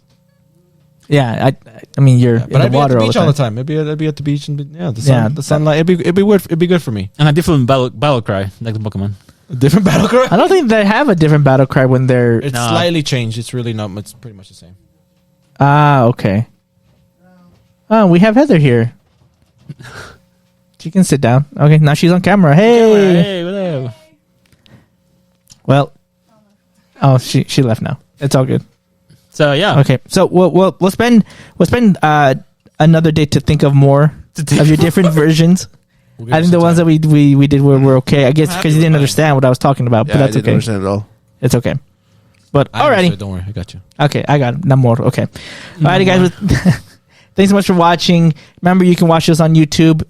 Yeah, I mean you're in But the I'd be at water the all beach the all the time. time. I'd be at the beach and the Yeah. sunlight. It'd be good for me. And a different battle cry, like the Pokemon. A different battle cry. I don't think they have a different battle cry when they're. It's No. slightly changed. It's really not. It's pretty much the same. Okay. Oh, we have Heather here. She can sit down. Okay, now she's on camera. Hey. Hey, whatever. Well, oh, she left now. It's all good. So yeah. Okay, so we'll spend another day to think of more of your different versions. We'll I think the ones that we did were okay. I guess because you didn't understand what I was talking about, Yeah, but I that's didn't okay. understand at all. It's okay. But I alrighty, understood, don't worry, I got you. okay, I got it. No more. Okay, alrighty, guys. Thanks so much for watching. Remember, you can watch us on YouTube.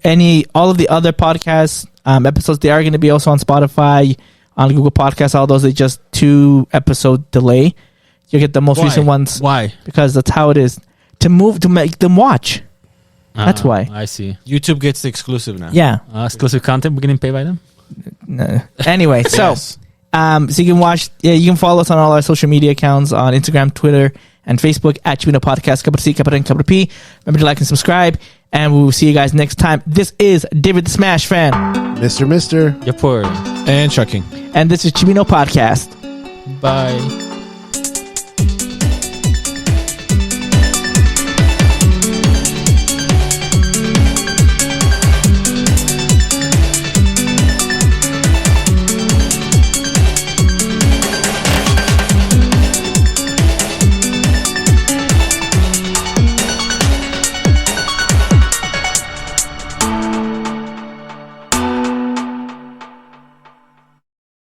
All of the other podcast episodes, they are going to be also on Spotify, on Google Podcasts. All those, they just 2 episode delay. You get the most recent ones. Why? Because that's how it is to make them watch. That's why. I see. YouTube gets the exclusive now. Yeah. Exclusive content. We're getting paid by them. Anyway, so Yes. so you can watch. Yeah, you can follow us on all our social media accounts on Instagram, Twitter, and Facebook at Chimino Podcast. Capital C, capital N, capital P. Remember to like and subscribe, and we will see you guys next time. This is David the Smash Fan, Mister. You're poor. And Chucking. and this is Chimino Podcast. Bye.